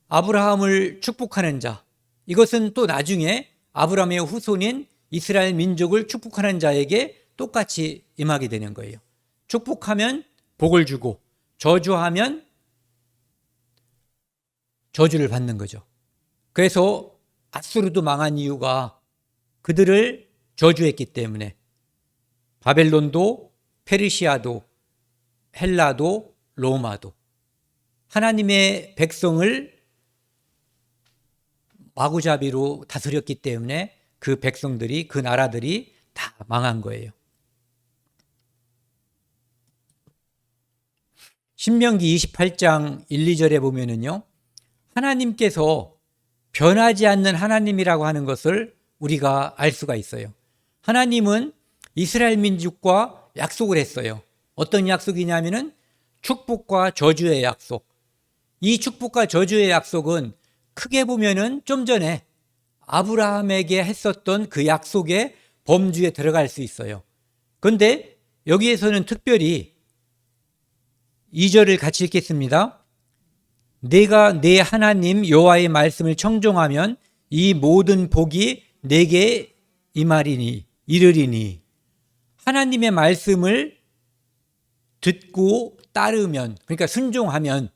아브라함을 축복하는 자, 이것은 또 나중에 아브라함의 후손인 이스라엘 민족을 축복하는 자에게 똑같이 임하게 되는 거예요. 축복하면 복을 주고 저주하면 저주를 받는 거죠. 그래서 아수르도 망한 이유가 그들을 저주했기 때문에 바벨론도 페르시아도 헬라도 로마도 하나님의 백성을 마구잡이로 다스렸기 때문에 그 백성들이 그 나라들이 다 망한 거예요. 신명기 28장 1, 2절에 보면은요. 하나님께서 변하지 않는 하나님이라고 하는 것을 우리가 알 수가 있어요. 하나님은 이스라엘 민족과 약속을 했어요. 어떤 약속이냐면은 축복과 저주의 약속. 이 축복과 저주의 약속은 크게 보면은 좀 전에 아브라함에게 했었던 그 약속의 범주에 들어갈 수 있어요. 그런데 여기에서는 특별히 2절을 같이 읽겠습니다. 내가 내 하나님 여호와의 말씀을 청종하면 이 모든 복이 내게 임하리니 이르리니. 하나님의 말씀을 듣고 따르면, 그러니까 순종하면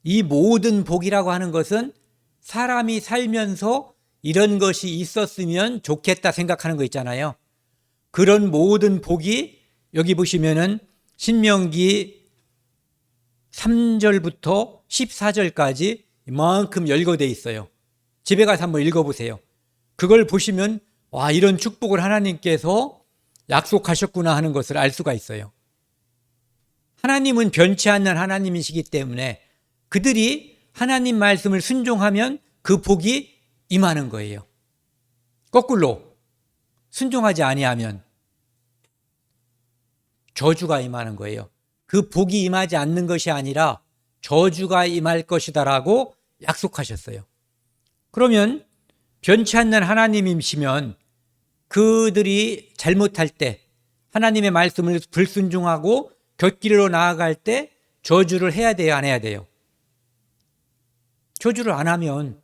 이 모든 복이라고 하는 것은 사람이 살면서 이런 것이 있었으면 좋겠다 생각하는 거 있잖아요. 그런 모든 복이 여기 보시면은 신명기 3절부터 14절까지 이만큼 열거되어 있어요. 집에 가서 한번 읽어보세요. 그걸 보시면 와, 이런 축복을 하나님께서 약속하셨구나 하는 것을 알 수가 있어요. 하나님은 변치 않는 하나님이시기 때문에 그들이 하나님 말씀을 순종하면 그 복이 임하는 거예요. 거꾸로 순종하지 아니하면 저주가 임하는 거예요. 그 복이 임하지 않는 것이 아니라 저주가 임할 것이다라고 약속하셨어요. 그러면 변치 않는 하나님이시면 그들이 잘못할 때 하나님의 말씀을 불순종하고 곁길로 나아갈 때 저주를 해야 돼요, 안 해야 돼요? 저주를 안 하면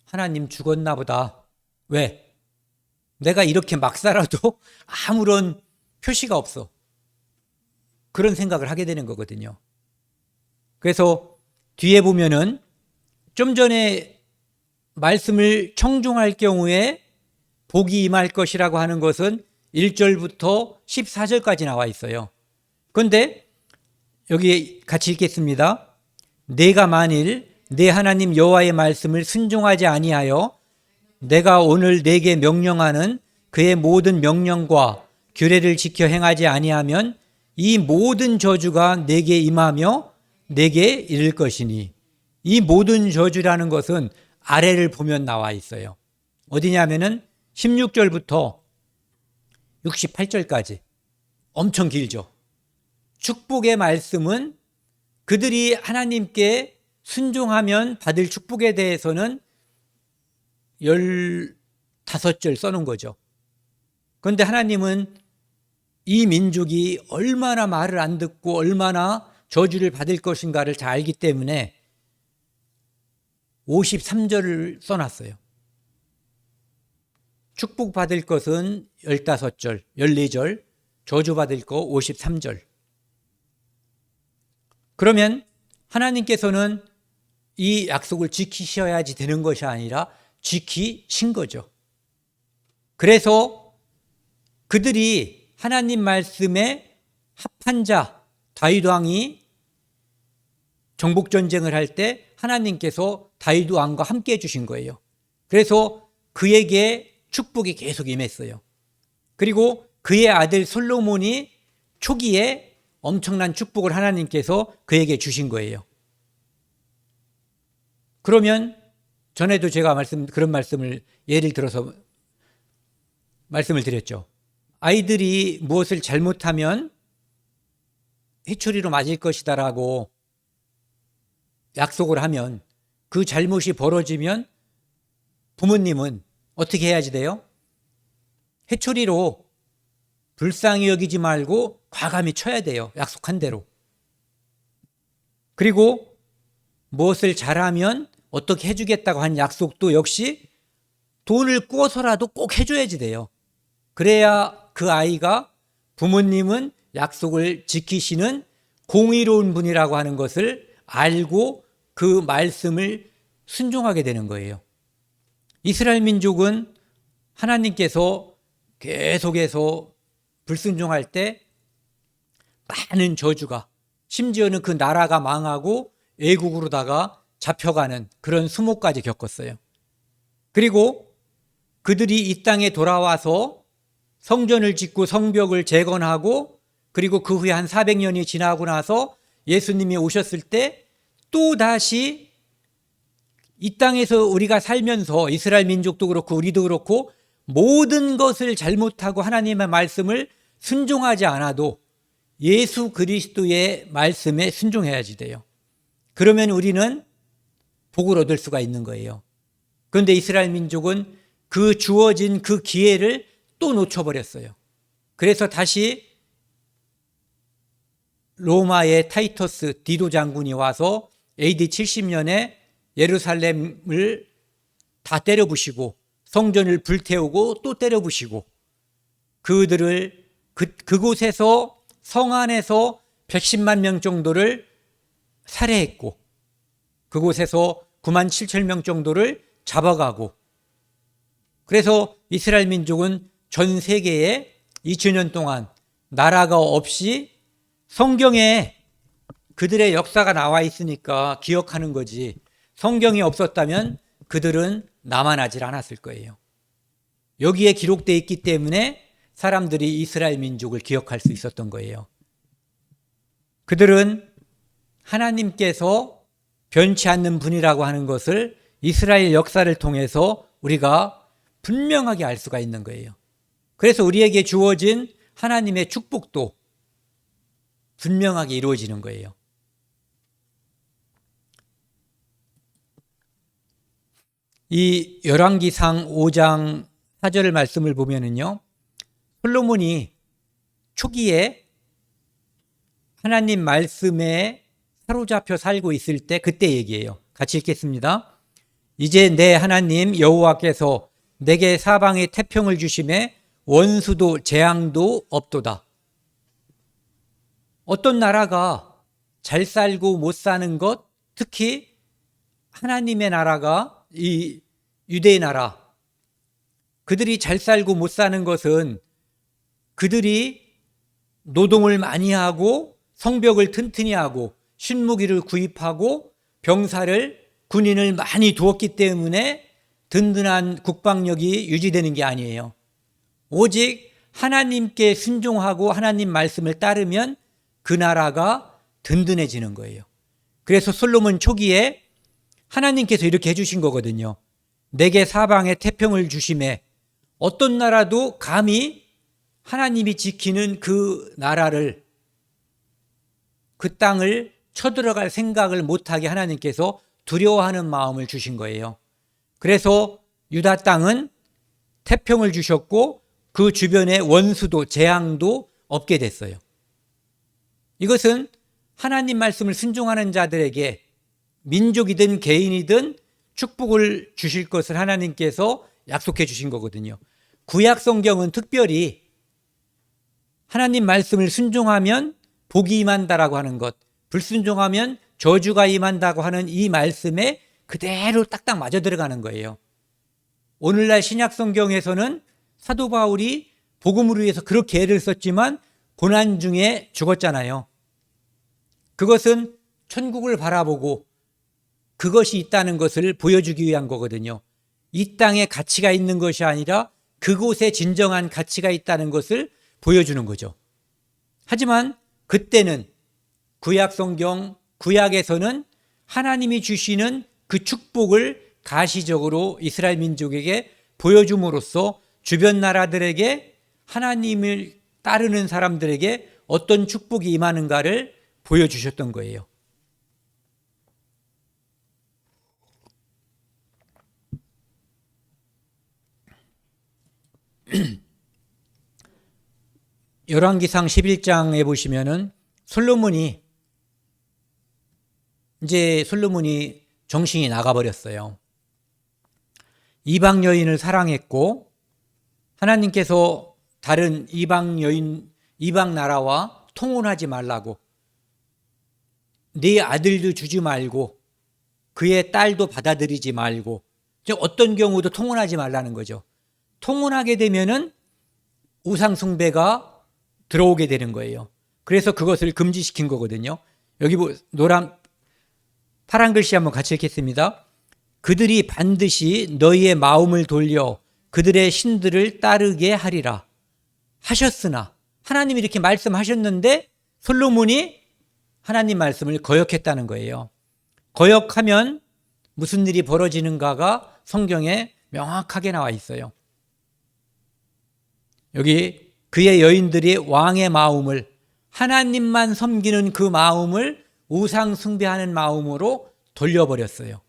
하나님 죽었나 보다. 왜? 내가 이렇게 막 살아도 아무런 표시가 없어. 그런 생각을 하게 되는 거거든요. 그래서 뒤에 보면은 좀 전에 말씀을 청종할 경우에 복이 임할 것이라고 하는 것은 1절부터 14절까지 나와 있어요. 그런데 여기 같이 읽겠습니다. 내가 만일 내 하나님 여호와의 말씀을 순종하지 아니하여 내가 오늘 내게 명령하는 그의 모든 명령과 규례를 지켜 행하지 아니하면 이 모든 저주가 내게 임하며 내게 이를 것이니, 이 모든 저주라는 것은 아래를 보면 나와 있어요. 어디냐면은 16절부터 68절까지 엄청 길죠. 축복의 말씀은 그들이 하나님께 순종하면 받을 축복에 대해서는 15절 써놓은 거죠. 그런데 하나님은 이 민족이 얼마나 말을 안 듣고 얼마나 저주를 받을 것인가를 잘 알기 때문에 53절을 써놨어요. 축복받을 것은 15절, 14절, 저주받을 거 53절. 그러면 하나님께서는 이 약속을 지키셔야지 되는 것이 아니라 지키신 거죠. 그래서 그들이 하나님 말씀에 합한 자 다윗 왕이 정복 전쟁을 할 때 하나님께서 다윗 왕과 함께 해주신 거예요. 그래서 그에게 축복이 계속 임했어요. 그리고 그의 아들 솔로몬이 초기에 엄청난 축복을 하나님께서 그에게 주신 거예요. 그러면 전에도 제가 그런 말씀을 예를 들어서 말씀을 드렸죠. 아이들이 무엇을 잘못하면 회초리로 맞을 것이다라고 약속을 하면 그 잘못이 벌어지면 부모님은 어떻게 해야지 돼요? 회초리로 불쌍히 여기지 말고 과감히 쳐야 돼요. 약속한 대로. 그리고 무엇을 잘하면 어떻게 해주겠다고 한 약속도 역시 돈을 꾸어서라도 꼭 해줘야지 돼요. 그래야 그 아이가 부모님은 약속을 지키시는 공의로운 분이라고 하는 것을 알고 그 말씀을 순종하게 되는 거예요. 이스라엘 민족은 하나님께서 계속해서 불순종할 때 많은 저주가, 심지어는 그 나라가 망하고 애국으로다가 잡혀가는 그런 수모까지 겪었어요. 그리고 그들이 이 땅에 돌아와서 성전을 짓고 성벽을 재건하고 그리고 그 후에 한 400년이 지나고 나서 예수님이 오셨을 때 또 다시 이 땅에서 우리가 살면서 이스라엘 민족도 그렇고 우리도 그렇고 모든 것을 잘못하고 하나님의 말씀을 순종하지 않아도 예수 그리스도의 말씀에 순종해야지 돼요. 그러면 우리는 복을 얻을 수가 있는 거예요. 그런데 이스라엘 민족은 그 주어진 그 기회를 또 놓쳐버렸어요. 그래서 다시 로마의 타이터스 디도 장군이 와서 AD 70년에 예루살렘을 다 때려부시고 성전을 불태우고 또 때려부시고 그들을 그곳에서 성 안에서 110만 명 정도를 살해했고 그곳에서 9만 7천 명 정도를 잡아가고 그래서 이스라엘 민족은 전 세계에 2000년 동안 나라가 없이 성경에 그들의 역사가 나와 있으니까 기억하는 거지 성경이 없었다면 그들은 남아나질 않았을 거예요. 여기에 기록되어 있기 때문에 사람들이 이스라엘 민족을 기억할 수 있었던 거예요. 그들은 하나님께서 변치 않는 분이라고 하는 것을 이스라엘 역사를 통해서 우리가 분명하게 알 수가 있는 거예요. 그래서 우리에게 주어진 하나님의 축복도 분명하게 이루어지는 거예요. 이 열왕기상 5장 4절 말씀을 보면은요, 솔로몬이 초기에 하나님 말씀에 사로잡혀 살고 있을 때 그때 얘기예요. 같이 읽겠습니다. 이제 내 하나님 여호와께서 내게 사방에 태평을 주심에 원수도 재앙도 없도다. 어떤 나라가 잘 살고 못 사는 것, 특히 하나님의 나라가 이 유대의 나라, 그들이 잘 살고 못 사는 것은 그들이 노동을 많이 하고 성벽을 튼튼히 하고 신무기를 구입하고 병사를 군인을 많이 두었기 때문에 든든한 국방력이 유지되는 게 아니에요. 오직 하나님께 순종하고 하나님 말씀을 따르면 그 나라가 든든해지는 거예요. 그래서 솔로몬 초기에 하나님께서 이렇게 해주신 거거든요. 내게 사방에 태평을 주심에 어떤 나라도 감히 하나님이 지키는 그 나라를, 그 땅을 쳐들어갈 생각을 못하게 하나님께서 두려워하는 마음을 주신 거예요. 그래서 유다 땅은 태평을 주셨고 그 주변에 원수도 재앙도 없게 됐어요. 이것은 하나님 말씀을 순종하는 자들에게 민족이든 개인이든 축복을 주실 것을 하나님께서 약속해 주신 거거든요. 구약 성경은 특별히 하나님 말씀을 순종하면 복이 임한다라고 하는 것, 불순종하면 저주가 임한다고 하는 이 말씀에 그대로 딱딱 맞아 들어가는 거예요. 오늘날 신약 성경에서는 사도 바울이 복음을 위해서 그렇게 애를 썼지만 고난 중에 죽었잖아요. 그것은 천국을 바라보고 그것이 있다는 것을 보여주기 위한 거거든요. 이 땅에 가치가 있는 것이 아니라 그곳에 진정한 가치가 있다는 것을 보여주는 거죠. 하지만 그때는 구약 성경, 구약에서는 하나님이 주시는 그 축복을 가시적으로 이스라엘 민족에게 보여줌으로써 주변 나라들에게 하나님을 따르는 사람들에게 어떤 축복이 임하는가를 보여주셨던 거예요. 열왕기상 11장에 보시면은 솔로몬이 정신이 나가버렸어요. 이방 여인을 사랑했고 하나님께서 다른 이방 나라와 통혼하지 말라고, 네 아들도 주지 말고 그의 딸도 받아들이지 말고, 즉 어떤 경우도 통혼하지 말라는 거죠. 통혼하게 되면은 우상 숭배가 들어오게 되는 거예요. 그래서 그것을 금지시킨 거거든요. 여기 파란 글씨 한번 같이 읽겠습니다. 그들이 반드시 너희의 마음을 돌려 그들의 신들을 따르게 하리라 하셨으나, 하나님이 이렇게 말씀하셨는데 솔로몬이 하나님 말씀을 거역했다는 거예요. 거역하면 무슨 일이 벌어지는가가 성경에 명확하게 나와 있어요. 여기 그의 여인들이 왕의 마음을, 하나님만 섬기는 그 마음을 우상 숭배하는 마음으로 돌려버렸어요.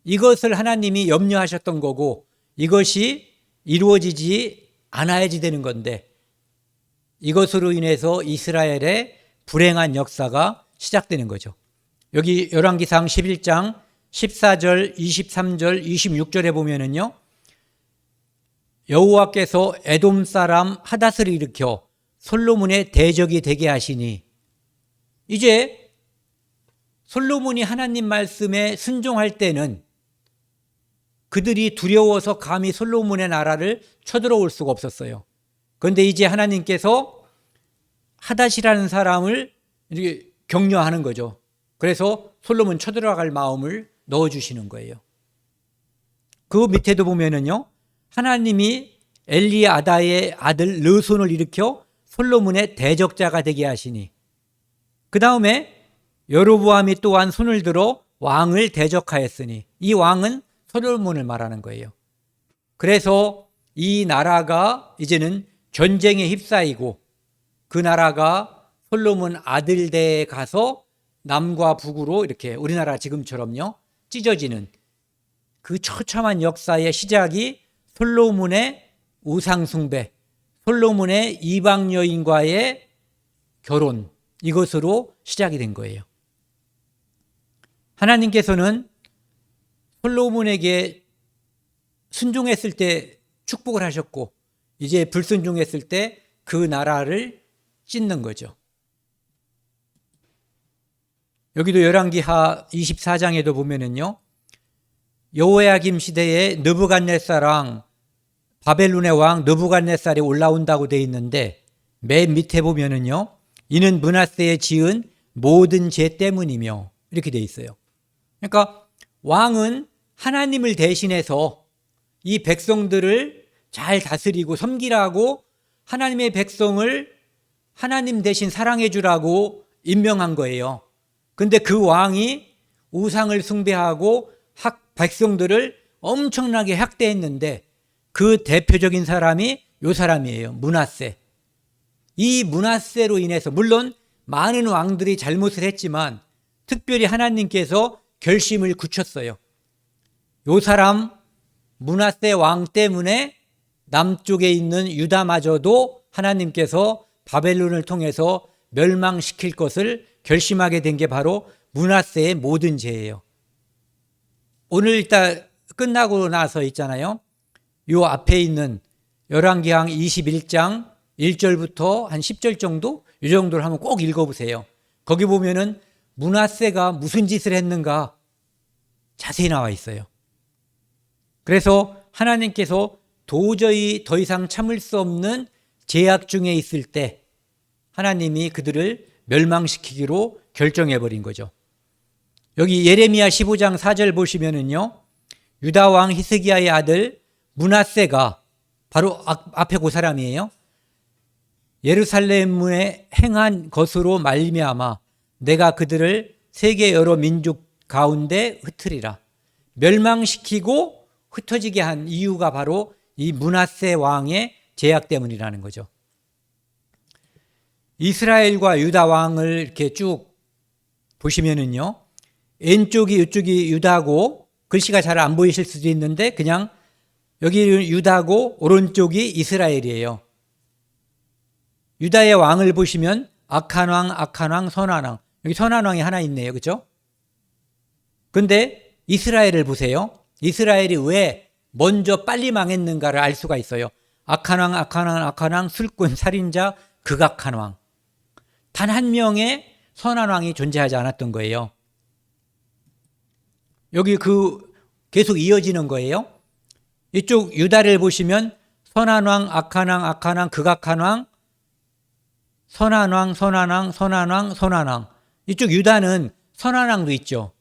이것을 하나님이 염려하셨던 거고 이것이 이루어지지 않아야지 되는 건데, 이것으로 인해서 이스라엘의 불행한 역사가 시작되는 거죠. 여기 열왕기상 11장 14절, 23절, 26절에 보면은요, 여호와께서 에돔 사람 하닷을 일으켜 솔로몬의 대적이 되게 하시니, 이제 솔로몬이 하나님 말씀에 순종할 때는 그들이 두려워서 감히 솔로몬의 나라를 쳐들어올 수가 없었어요. 그런데 이제 하나님께서 하닷이라는 사람을 이렇게 격려하는 거죠. 그래서 솔로몬 쳐들어갈 마음을 넣어주시는 거예요. 그 밑에도 보면은요, 하나님이 엘리아다의 아들 르손을 일으켜 솔로몬의 대적자가 되게 하시니, 그 다음에 여로보암이 또한 손을 들어 왕을 대적하였으니, 이 왕은 솔로몬을 말하는 거예요. 그래서 이 나라가 이제는 전쟁에 휩싸이고, 그 나라가 솔로몬 아들대에 가서 남과 북으로 이렇게 우리나라 지금처럼요 찢어지는 그 처참한 역사의 시작이 솔로몬의 우상숭배, 솔로몬의 이방 여인과의 결혼, 이것으로 시작이 된 거예요. 하나님께서는 솔로몬에게 순종했을 때 축복을 하셨고, 이제 불순종했을 때 그 나라를 찢는 거죠. 여기도 열왕기하 24장에도 보면은요, 여호야김 시대에 느부갓네살 왕, 바벨론의 왕 느부갓네살이 올라온다고 되어 있는데, 맨 밑에 보면은요, 이는 므낫세의 지은 모든 죄 때문이며, 이렇게 되어 있어요. 그러니까 왕은 하나님을 대신해서 이 백성들을 잘 다스리고 섬기라고 하나님의 백성을 하나님 대신 사랑해 주라고 임명한 거예요. 근데 그 왕이 우상을 숭배하고 백성들을 엄청나게 학대했는데, 그 대표적인 사람이 요 사람이에요. 므낫세. 이 므낫세로 인해서, 물론 많은 왕들이 잘못을 했지만 특별히 하나님께서 결심을 굳혔어요. 요 사람 므낫세 왕 때문에 남쪽에 있는 유다마저도 하나님께서 바벨론을 통해서 멸망시킬 것을 결심하게 된 게 바로 므낫세의 모든 죄예요. 오늘 일단 끝나고 나서 있잖아요, 요 앞에 있는 열왕기하 21장 1절부터 한 10절 정도, 이 정도를 한번 꼭 읽어보세요. 거기 보면은 므낫세가 무슨 짓을 했는가 자세히 나와 있어요. 그래서 하나님께서 도저히 더 이상 참을 수 없는 제약 중에 있을 때 하나님이 그들을 멸망시키기로 결정해버린 거죠. 여기 예레미야 15장 4절 보시면은요, 유다 왕 히스기야의 아들 므낫세가, 바로 앞에 그 사람이에요. 예루살렘에 행한 것으로 말미암아 내가 그들을 세계 여러 민족 가운데 흩으리라. 멸망시키고 흩어지게 한 이유가 바로 이 므낫세 왕의 제약 때문이라는 거죠. 이스라엘과 유다 왕을 이렇게 쭉 보시면은요, 왼쪽이 이쪽이 유다고, 글씨가 잘 안 보이실 수도 있는데 그냥 여기 유다고 오른쪽이 이스라엘이에요. 유다의 왕을 보시면 악한 왕, 선한 왕, 여기 선한 왕이 하나 있네요. 그렇죠? 근데 이스라엘을 보세요. 이스라엘이 왜 먼저 빨리 망했는가를 알 수가 있어요. 악한 왕, 술꾼, 살인자, 극악한 왕. 단 한 명의 선한 왕이 존재하지 않았던 거예요. 여기 계속 이어지는 거예요. 이쪽 유다를 보시면 선한 왕, 악한 왕, 극악한 왕, 선한 왕. 이쪽 유다는 선한 왕도 있죠.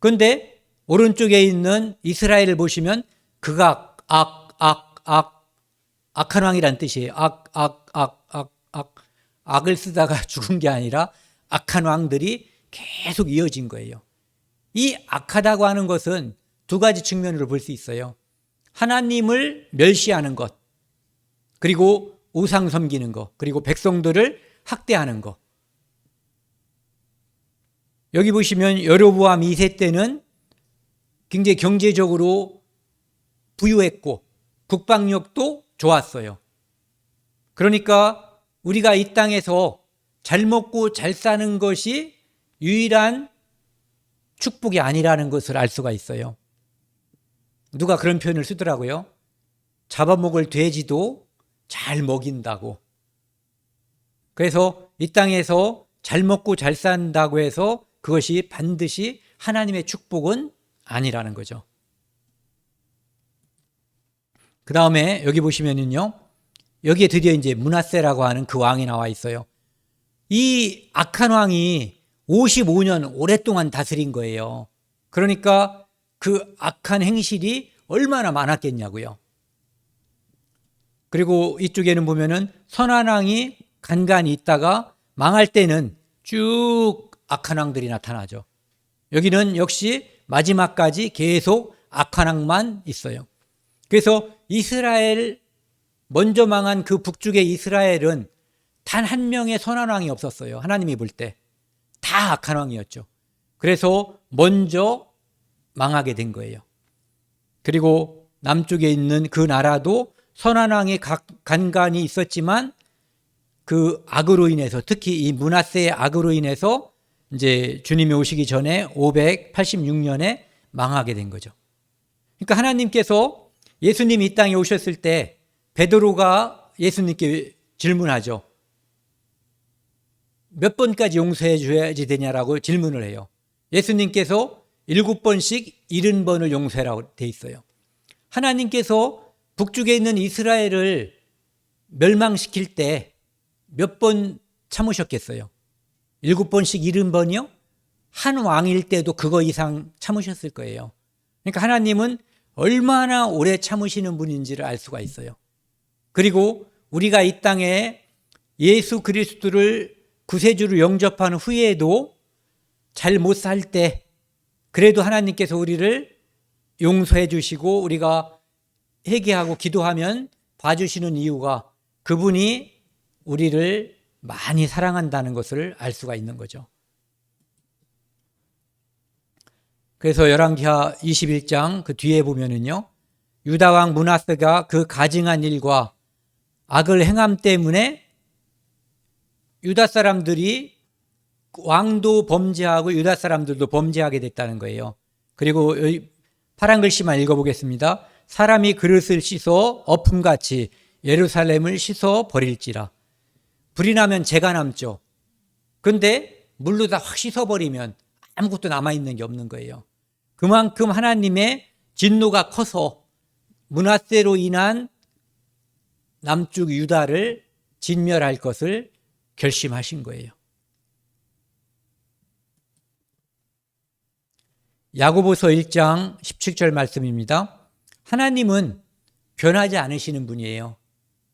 그런데 오른쪽에 있는 이스라엘을 보시면 극악, 악한 왕이란 뜻이에요. 악을 쓰다가 죽은 게 아니라 악한 왕들이 계속 이어진 거예요. 이 악하다고 하는 것은 두 가지 측면으로 볼 수 있어요. 하나님을 멸시하는 것, 그리고 우상 섬기는 것, 그리고 백성들을 학대하는 것. 여기 보시면 여로보암 2세 때는 굉장히 경제적으로 부유했고 국방력도 좋았어요. 그러니까 우리가 이 땅에서 잘 먹고 잘 사는 것이 유일한 축복이 아니라는 것을 알 수가 있어요. 누가 그런 표현을 쓰더라고요. 잡아먹을 돼지도 잘 먹인다고. 그래서 이 땅에서 잘 먹고 잘 산다고 해서 그것이 반드시 하나님의 축복은 아니라는 거죠. 그 다음에 여기 보시면은요, 여기에 드디어 이제 므낫세라고 하는 그 왕이 나와 있어요. 이 악한 왕이 55년 오랫동안 다스린 거예요. 그러니까 그 악한 행실이 얼마나 많았겠냐고요. 그리고 이쪽에는 보면은 선한 왕이 간간히 있다가 망할 때는 쭉 악한 왕들이 나타나죠. 여기는 역시 마지막까지 계속 악한 왕만 있어요. 그래서 이스라엘 먼저 망한 그 북쪽의 이스라엘은 단 한 명의 선한 왕이 없었어요. 하나님이 볼 때 다 악한 왕이었죠. 그래서 먼저 망하게 된 거예요. 그리고 남쪽에 있는 그 나라도 선한 왕이 간간히 있었지만 그 악으로 인해서, 특히 이 므낫세의 악으로 인해서 이제 주님이 오시기 전에 586년에 망하게 된 거죠. 그러니까 하나님께서 예수님이 이 땅에 오셨을 때 베드로가 예수님께 질문하죠. 몇 번까지 용서해 줘야지 되냐라고 질문을 해요. 예수님께서 7번씩 70번을 용서해라고 돼 있어요. 하나님께서 북쪽에 있는 이스라엘을 멸망시킬 때 몇 번 참으셨겠어요? 7번씩 70번이요? 한 왕일 때도 그거 이상 참으셨을 거예요. 그러니까 하나님은 얼마나 오래 참으시는 분인지를 알 수가 있어요. 그리고 우리가 이 땅에 예수 그리스도를 구세주로 영접한 후에도 잘 못 살 때 그래도 하나님께서 우리를 용서해 주시고 우리가 회개하고 기도하면 봐주시는 이유가 그분이 우리를 많이 사랑한다는 것을 알 수가 있는 거죠. 그래서 열왕기하 21장 그 뒤에 보면은요, 유다 왕 므낫세가 그 가증한 일과 악을 행함 때문에 유다 사람들이 왕도 범죄하고 유다 사람들도 범죄하게 됐다는 거예요. 그리고 여기 파란 글씨만 읽어보겠습니다. 사람이 그릇을 씻어 어품같이 예루살렘을 씻어 버릴지라. 불이 나면 재가 남죠. 그런데 물로 다 확 씻어버리면 아무것도 남아있는 게 없는 거예요. 그만큼 하나님의 진노가 커서 므낫세로 인한 남쪽 유다를 진멸할 것을 결심하신 거예요. 야고보서 1장 17절 말씀입니다. 하나님은 변하지 않으시는 분이에요.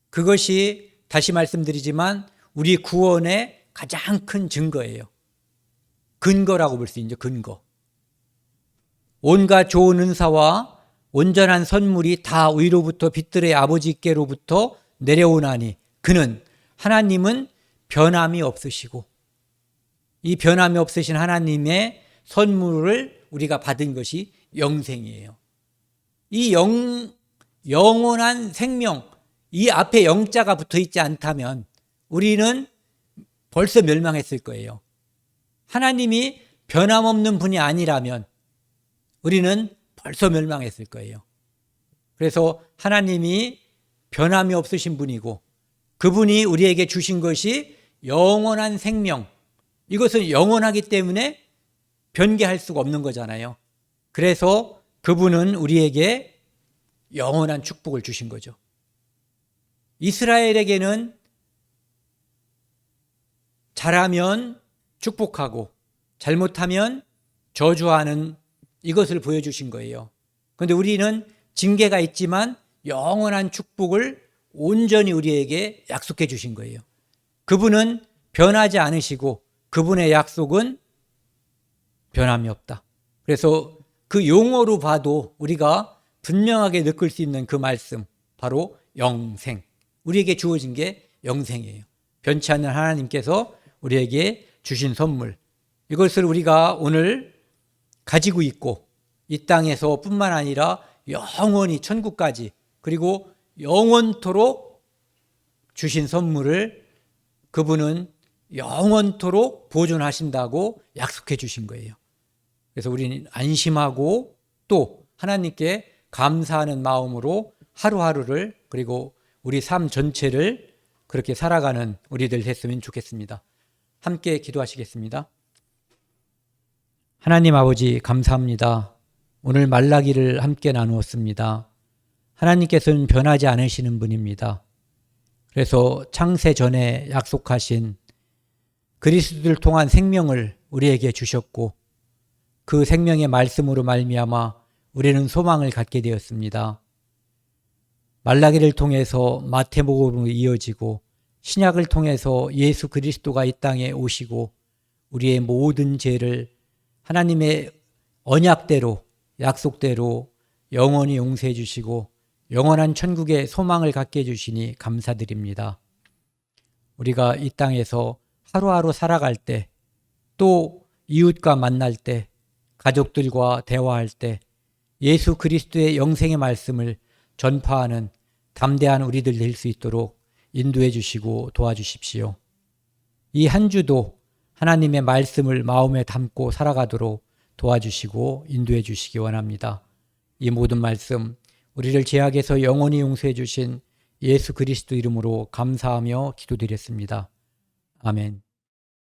그것이 다시 말씀드리지만 우리 구원의 가장 큰 증거예요. 근거라고 볼 수 있죠. 근거. 온갖 좋은 은사와 온전한 선물이 다 위로부터 빛들의 아버지께로부터 내려오나니 그는 하나님은 변함이 없으시고 이 변함이 없으신 하나님의 선물을 우리가 받은 것이 영생이에요. 이 영원한 생명, 이 앞에 영자가 붙어 있지 않다면 우리는 벌써 멸망했을 거예요. 하나님이 변함없는 분이 아니라면 우리는 벌써 멸망했을 거예요. 그래서 하나님이 변함이 없으신 분이고 그분이 우리에게 주신 것이 영원한 생명, 이것은 영원하기 때문에 변개할 수가 없는 거잖아요. 그래서 그분은 우리에게 영원한 축복을 주신 거죠. 이스라엘에게는 잘하면 축복하고 잘못하면 저주하는 이것을 보여주신 거예요. 그런데 우리는 징계가 있지만 영원한 축복을 온전히 우리에게 약속해 주신 거예요. 그분은 변하지 않으시고 그분의 약속은 변함이 없다. 그래서 그 용어로 봐도 우리가 분명하게 느낄 수 있는 그 말씀, 바로 영생. 우리에게 주어진 게 영생이에요. 변치 않는 하나님께서 우리에게 주신 선물. 이것을 우리가 오늘 가지고 있고 이 땅에서 뿐만 아니라 영원히 천국까지 그리고 영원토록 주신 선물을 그분은 영원토록 보존하신다고 약속해 주신 거예요. 그래서 우리는 안심하고 또 하나님께 감사하는 마음으로 하루하루를 그리고 우리 삶 전체를 그렇게 살아가는 우리들 됐으면 좋겠습니다. 함께 기도하시겠습니다. 하나님 아버지 감사합니다. 오늘 말라기를 함께 나누었습니다. 하나님께서는 변하지 않으시는 분입니다. 그래서 창세 전에 약속하신 그리스도를 통한 생명을 우리에게 주셨고 그 생명의 말씀으로 말미암아 우리는 소망을 갖게 되었습니다. 말라기를 통해서 마태복음으로 이어지고 신약을 통해서 예수 그리스도가 이 땅에 오시고 우리의 모든 죄를 하나님의 언약대로 약속대로 영원히 용서해 주시고 영원한 천국의 소망을 갖게 해주시니 감사드립니다. 우리가 이 땅에서 하루하루 살아갈 때, 또 이웃과 만날 때, 가족들과 대화할 때 예수 그리스도의 영생의 말씀을 전파하는 담대한 우리들 될 수 있도록 인도해 주시고 도와주십시오. 이 한 주도 하나님의 말씀을 마음에 담고 살아가도록 도와주시고 인도해 주시기 원합니다. 이 모든 말씀 우리를 죄악에서 영원히 용서해 주신 예수 그리스도 이름으로 감사하며 기도드렸습니다. 아멘.